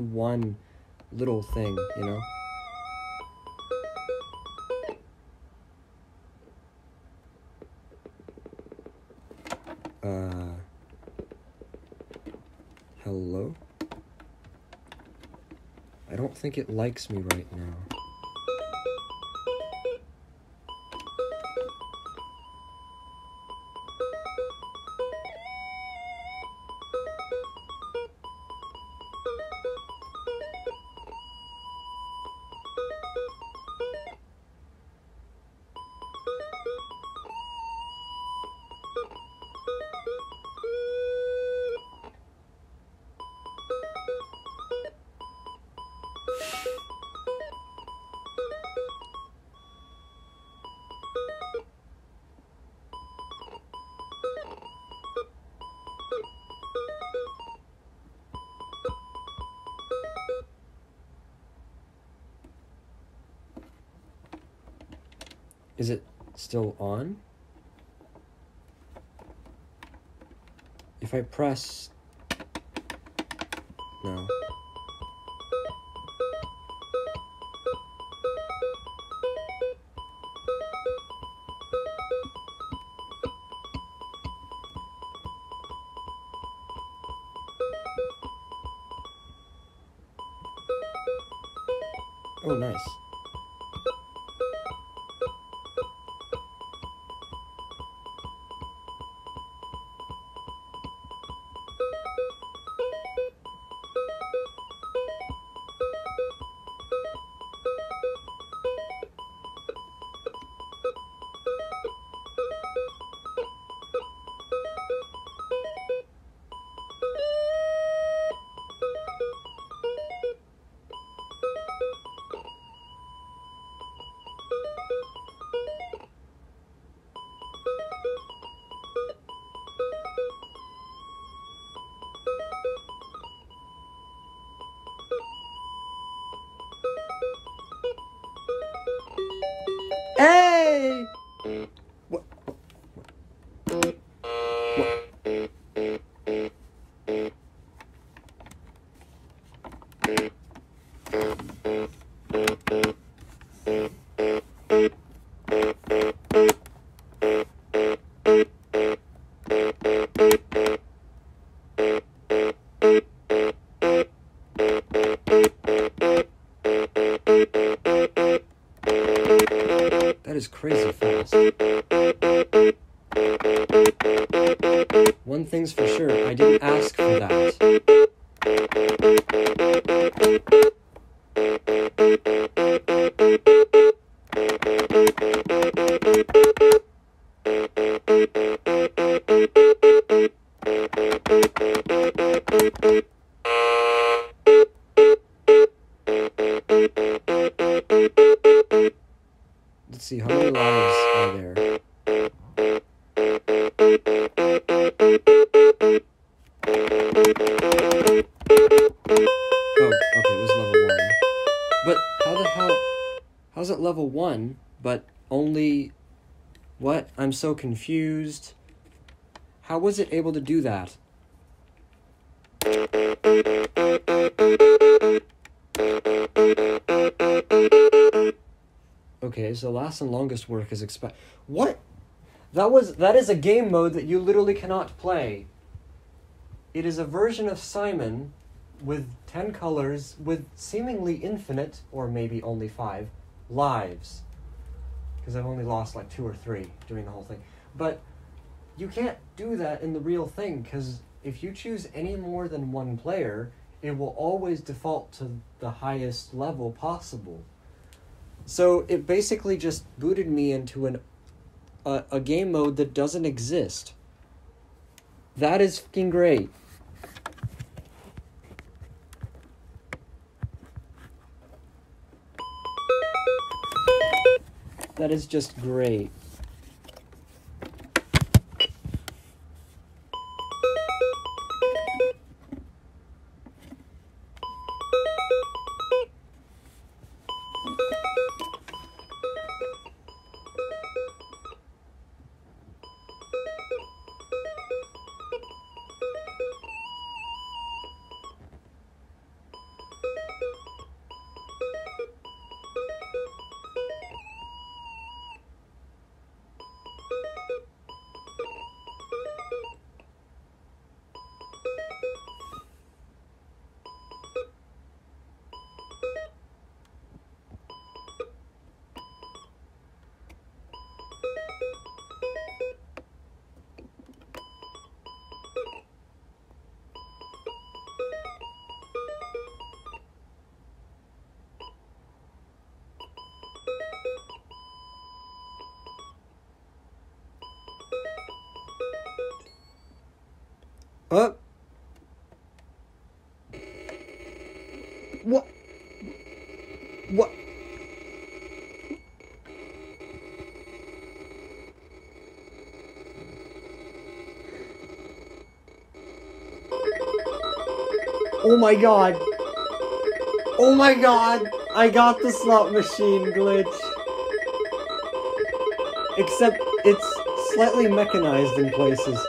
one little thing, you know? Hello? I don't think it likes me right now. Is it still on? If I press... No. Oh, nice. is crazy fast. One thing's for sure, I didn't ask for that. Let's see, how many lives are there? Oh, okay, it was level 1. But how the hell... How's it level 1, but only... What? I'm so confused. How was it able to do that? Okay, so last and longest work is What? That is a game mode that you literally cannot play. It is a version of Simon with 10 colors with seemingly infinite, or maybe only 5, lives. Because I've only lost like 2 or 3 doing the whole thing. But you can't do that in the real thing, because if you choose any more than one player, it will always default to the highest level possible. So it basically just booted me into a game mode that doesn't exist. That is fucking great. That is just great. What? What? Oh my god. Oh my god. I got the slot machine glitch. Except it's slightly mechanized in places.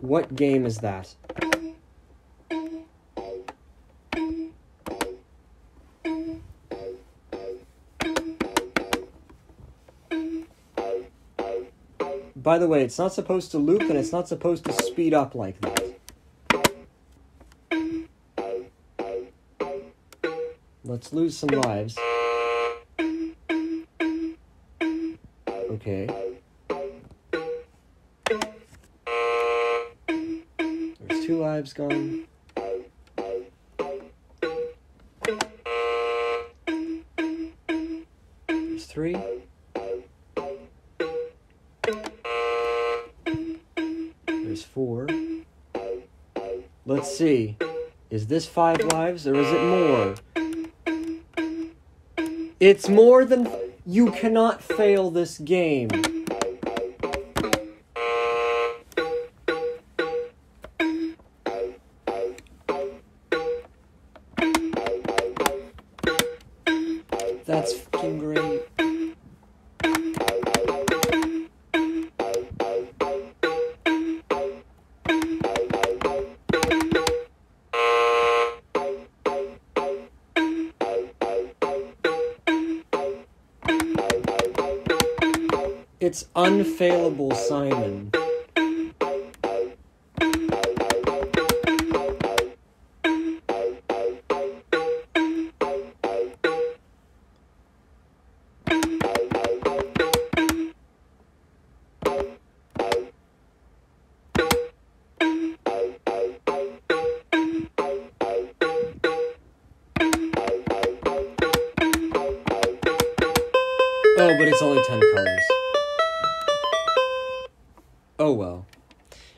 What game is that? By the way, it's not supposed to loop and it's not supposed to speed up like that. Let's lose some lives. Okay. There's 2 lives gone. There's 3. There's 4. Let's see. Is this 5 lives or is it more? It's more than... You cannot fail this game. That's fucking great. It's unfailable, Simon. Oh, but it's only 10 colors. Oh well.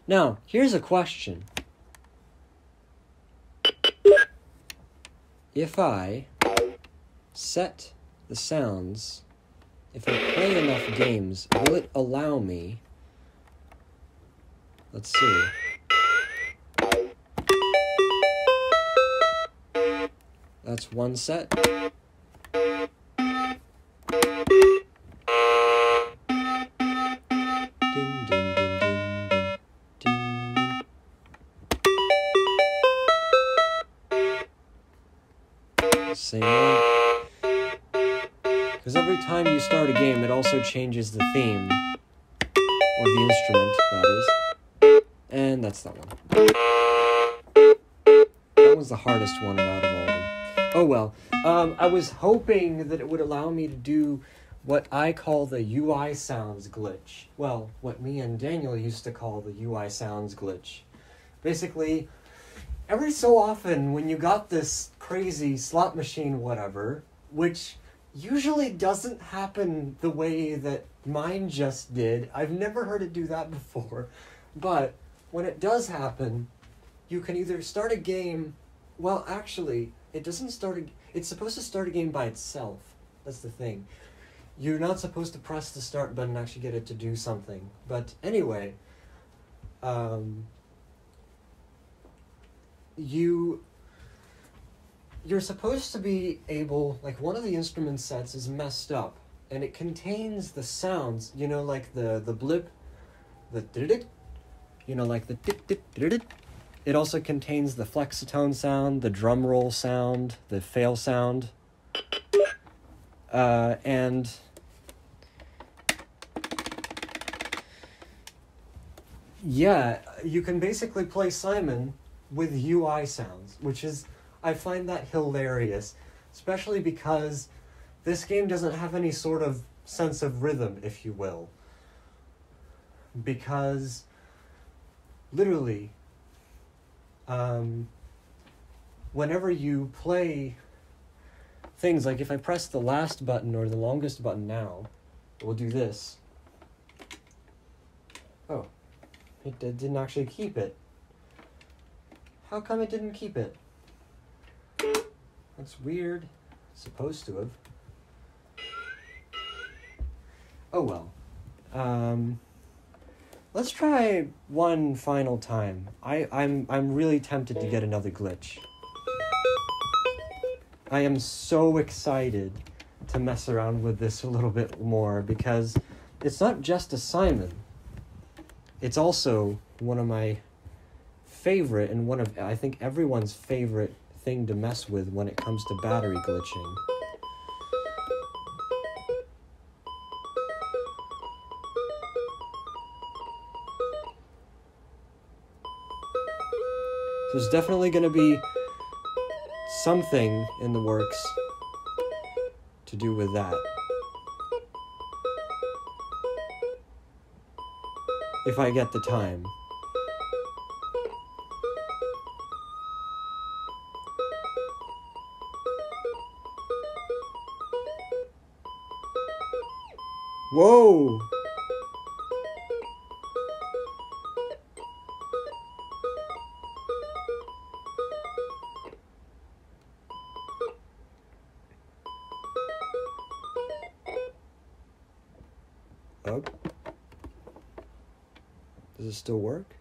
Now, here's a question. If I set the sounds, if I play enough games, will it allow me... Let's see. That's one set. Same one. Because every time you start a game, it also changes the theme. Or the instrument, that is. And that's that one. That was the hardest one out of all of them. Oh well. I was hoping that it would allow me to do what I call the UI sounds glitch. Well, what me and Daniel used to call the UI sounds glitch. Basically, every so often when you got this crazy slot machine whatever, which usually doesn't happen the way that mine just did. I've never heard it do that before. But when it does happen, you can either start a game... Well, actually, it doesn't start it's supposed to start a game by itself. That's the thing. You're not supposed to press the start button and actually get it to do something. But anyway, you're supposed to be able, like, one of the instrument sets is messed up, and it contains the sounds, you know, like the blip, the did-it, you know, like the did-it. It also contains the flexitone sound, the drum roll sound, the fail sound, and yeah, you can basically play Simon with UI sounds, which is, I find that hilarious, especially because this game doesn't have any sort of sense of rhythm, if you will. Because, literally, whenever you play things, like if I press the last button or the longest button now, we'll do this. Oh, it didn't actually keep it. How come it didn't keep it? That's weird. It's supposed to have. Oh well. Let's try one final time. I'm really tempted to get another glitch. I am so excited to mess around with this a little bit more because it's not just a Simon. It's also one of my favorite and one of, I think, everyone's favorite thing to mess with when it comes to battery glitching. There's definitely going to be something in the works to do with that. If I get the time. Whoa! Oh. Does it still work?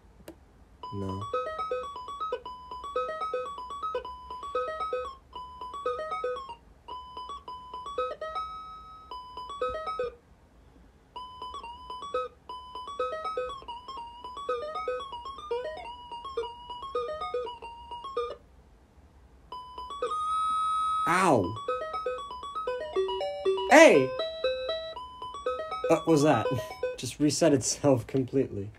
No. Ow! Hey! What was that? Just reset itself completely.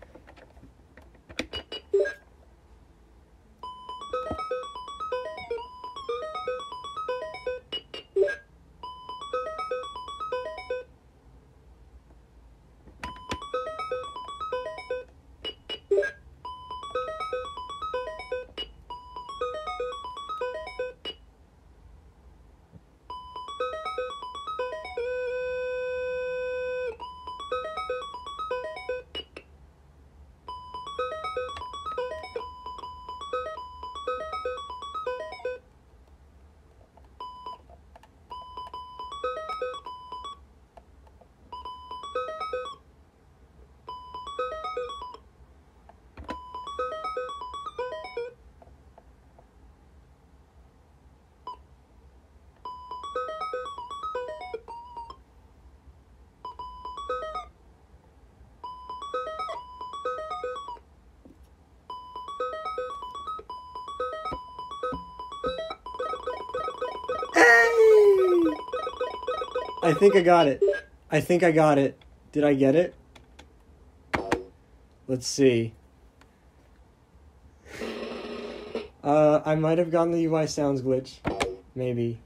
I think I got it. I think I got it. Did I get it? Let's see. I might have gotten the UI sounds glitch. Maybe.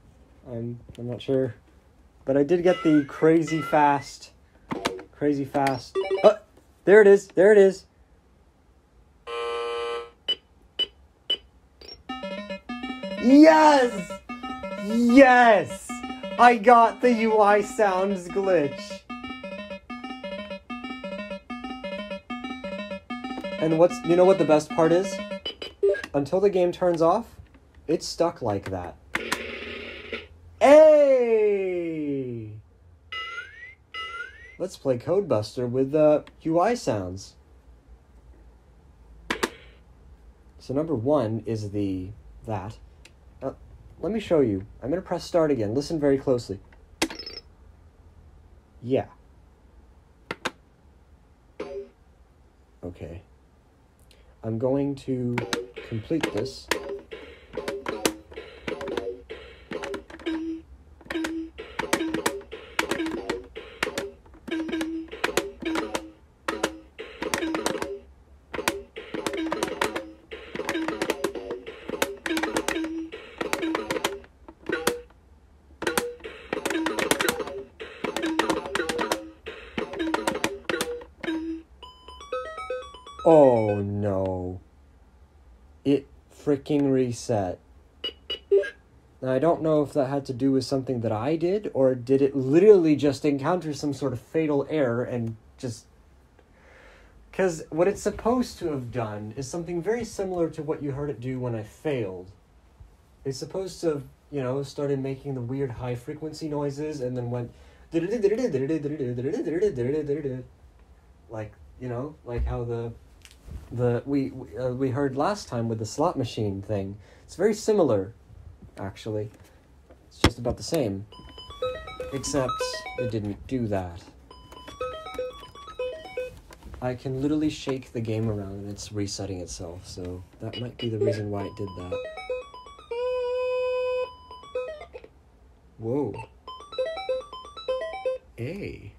I'm not sure. But I did get the crazy fast. Oh, there it is. There it is. Yes! Yes! I got the UI sounds glitch. And you know what the best part is? Until the game turns off, it's stuck like that. Hey! Let's play Codebuster with UI sounds. So number 1 is that. Let me show you. I'm going to press start again. Listen very closely. Yeah. Okay. I'm going to complete this. Oh no. It freaking reset. Now I don't know if that had to do with something that I did, or did it literally just encounter some sort of fatal error and just... Because what it's supposed to have done is something very similar to what you heard it do when I failed. It's supposed to have, started making the weird high frequency noises and then went... Like, like how we heard last time with the slot machine thing. It's very similar, actually. It's just about the same. Except it didn't do that. I can literally shake the game around and it's resetting itself, so that might be the reason why it did that. Whoa. Hey.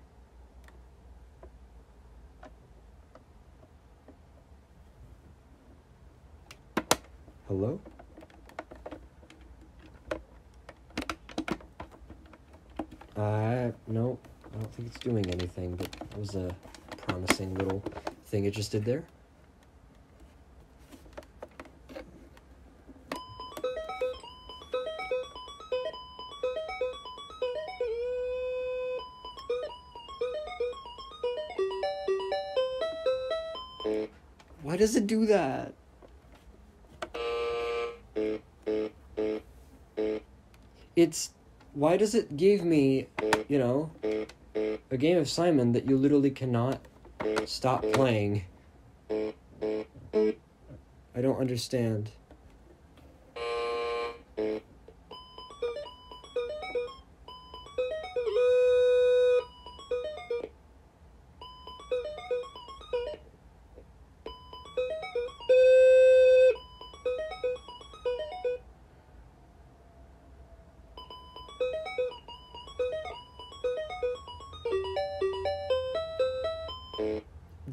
Hello? No, I don't think it's doing anything, but that was a promising little thing it just did there. Why does it do that? Why does it give me, a game of Simon that you literally cannot stop playing? I don't understand.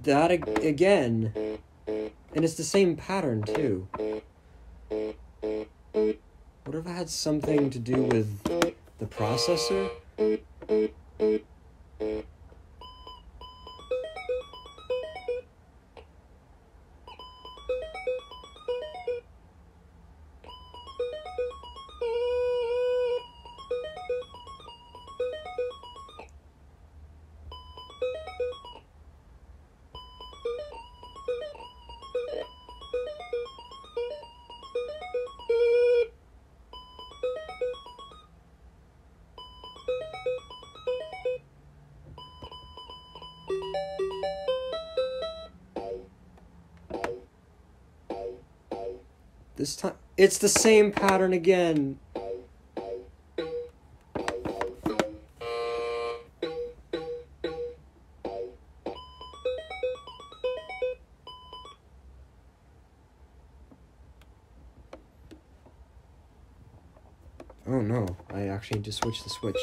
That again. And it's the same pattern, too. What if it had something to do with the processor? This time, it's the same pattern again. Oh no, I actually need to switch the switch.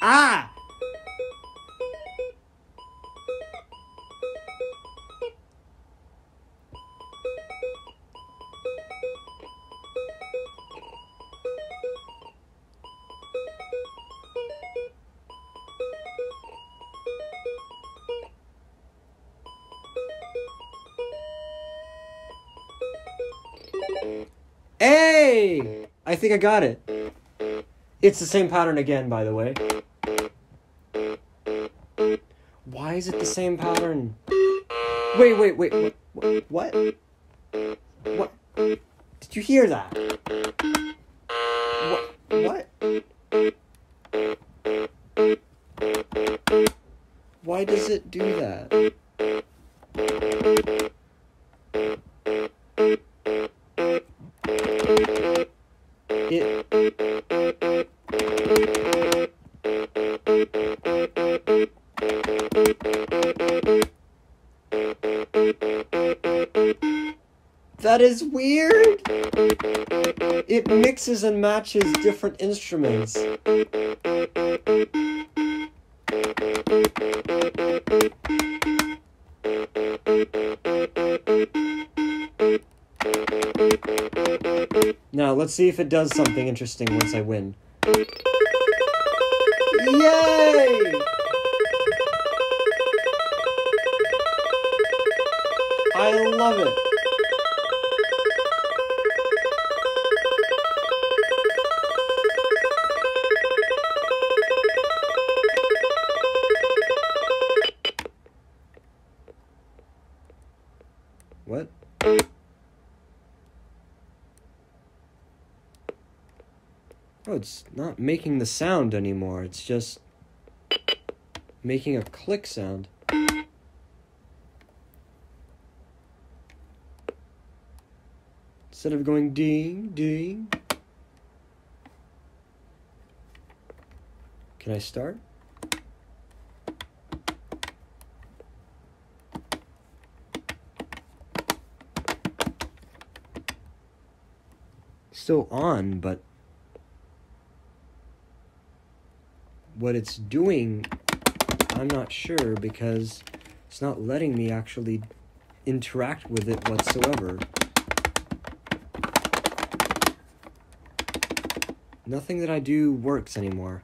Ah! Hey! I think I got it. It's the same pattern again, by the way. Why is it the same pattern? Wait. What? What? Did you hear that? What? Why does it do that? That is weird. It mixes and matches different instruments. Now, let's see if it does something interesting once I win. Yay! I love it. What? Oh, it's not making the sound anymore. It's just making a click sound. Instead of going ding, ding. Can I start? Still on, but what it's doing, I'm not sure, because it's not letting me actually interact with it whatsoever. Nothing that I do works anymore.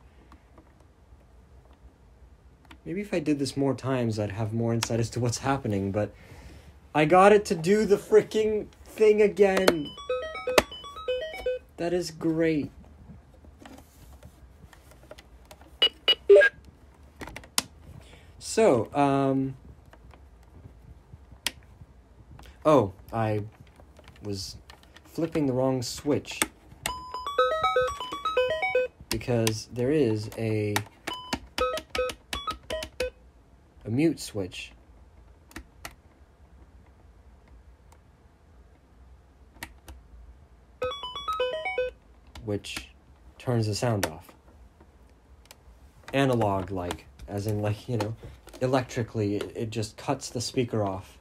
Maybe if I did this more times, I'd have more insight as to what's happening, but I got it to do the freaking thing again. That is great. So, oh, I was flipping the wrong switch. Because there is a mute switch. Which turns the sound off. Analog, like, as in, like, you know, electrically, it just cuts the speaker off.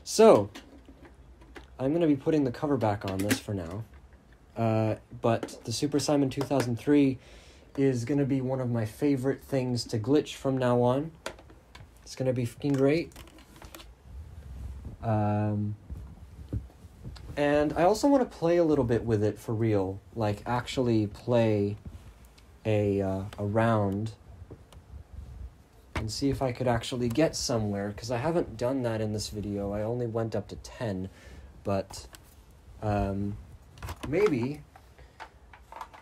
So, I'm going to be putting the cover back on this for now. But the Super Simon 2003 is going to be one of my favorite things to glitch from now on. It's going to be fucking great. And I also want to play a little bit with it for real. Like, actually play a round. And see if I could actually get somewhere. Because I haven't done that in this video. I only went up to 10. But, maybe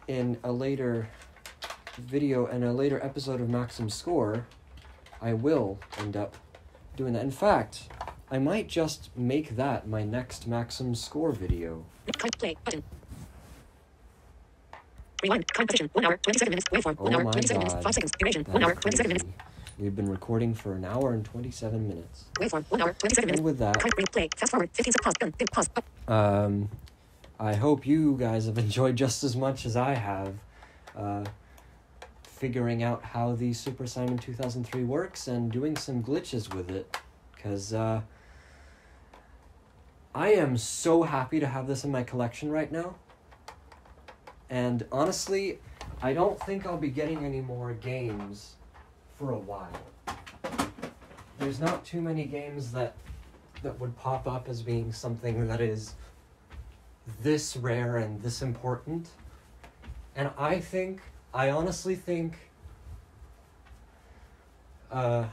in a later video and a later episode of Maximum Score, I will end up doing that. In fact, I might just make that my next Maximum Score video. Play button. Rewind. Current position. 1 hour, 27 minutes. Waveform. 1 hour, 27 minutes. 5 seconds. Duration. 1 hour, 27 minutes. We've been recording for 1 hour and 27 minutes. Waveform. 1 hour, 27 minutes. And with that, Current play. Fast forward. 15 seconds. Pause. Dim. Pause. I hope you guys have enjoyed just as much as I have figuring out how the Super Simon 2003 works and doing some glitches with it. Because I am so happy to have this in my collection right now. And honestly, I don't think I'll be getting any more games for a while. There's not too many games that would pop up as being something that is this rare and this important. And I honestly think the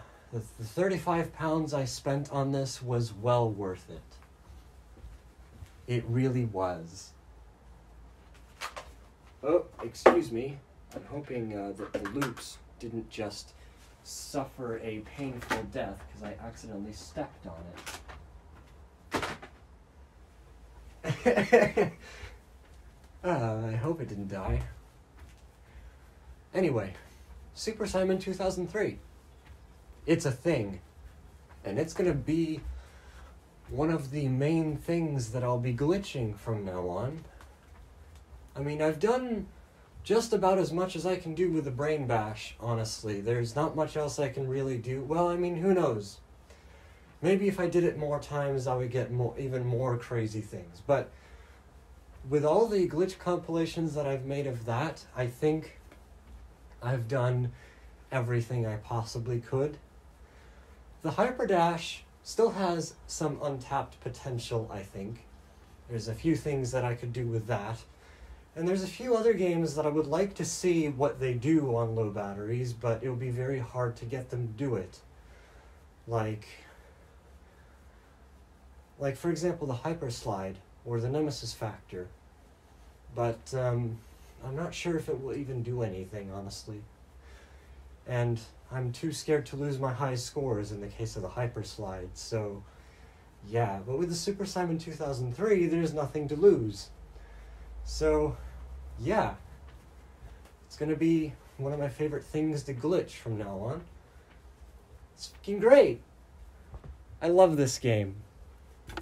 35 pounds I spent on this was well worth it. It really was. Oh, excuse me. I'm hoping that the loops didn't just suffer a painful death because I accidentally stepped on it. I hope it didn't die. Anyway, Super Simon 2003. It's a thing. And it's going to be one of the main things that I'll be glitching from now on. I mean, I've done just about as much as I can do with a brain bash, honestly. There's not much else I can really do. Well, I mean, who knows? Maybe if I did it more times, I would get even more crazy things. But with all the glitch compilations that I've made of that, I think I've done everything I possibly could. The Hyperdash still has some untapped potential, I think. There's a few things that I could do with that. And there's a few other games that I would like to see what they do on low batteries, but it would be very hard to get them to do it. Like for example, the Hyperslide or the Nemesis Factor. But I'm not sure if it will even do anything, honestly. And I'm too scared to lose my high scores in the case of the Hyperslide, so yeah. But with the Super Simon 2003, there's nothing to lose. So, yeah. It's gonna be one of my favorite things to glitch from now on. It's fucking great! I love this game.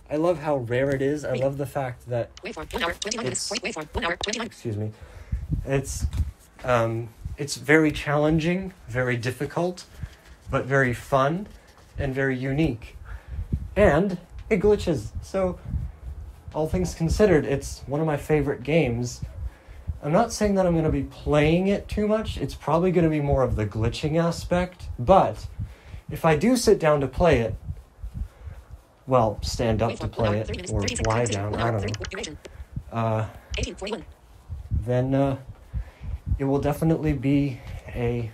I love how rare it is. I love the fact that Waveform, 1 hour, 21 minutes. Waveform, 1 hour, 29. excuse me. It's very challenging, very difficult, but very fun and very unique. And it glitches. So, all things considered, it's one of my favorite games. I'm not saying that I'm going to be playing it too much. It's probably going to be more of the glitching aspect. But if I do sit down to play it, well, stand up to play it, or lie down, I don't know, then it will definitely be a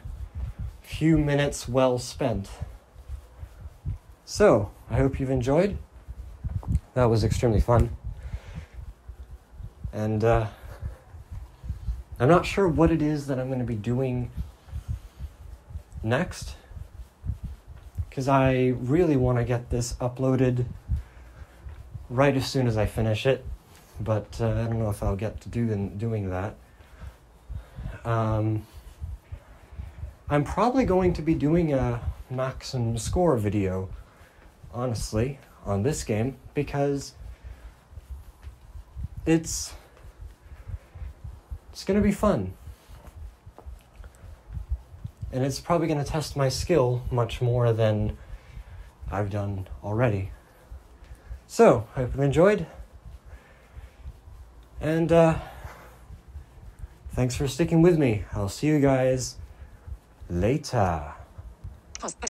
few minutes well spent. So, I hope you've enjoyed. That was extremely fun. And I'm not sure what it is that I'm going to be doing next, because I really want to get this uploaded right as soon as I finish it, but I don't know if I'll get to doing that. I'm probably going to be doing a maximum score video, honestly, on this game, because it's going to be fun. And it's probably going to test my skill much more than I've done already. So, I hope you enjoyed. And thanks for sticking with me. I'll see you guys later. Pause.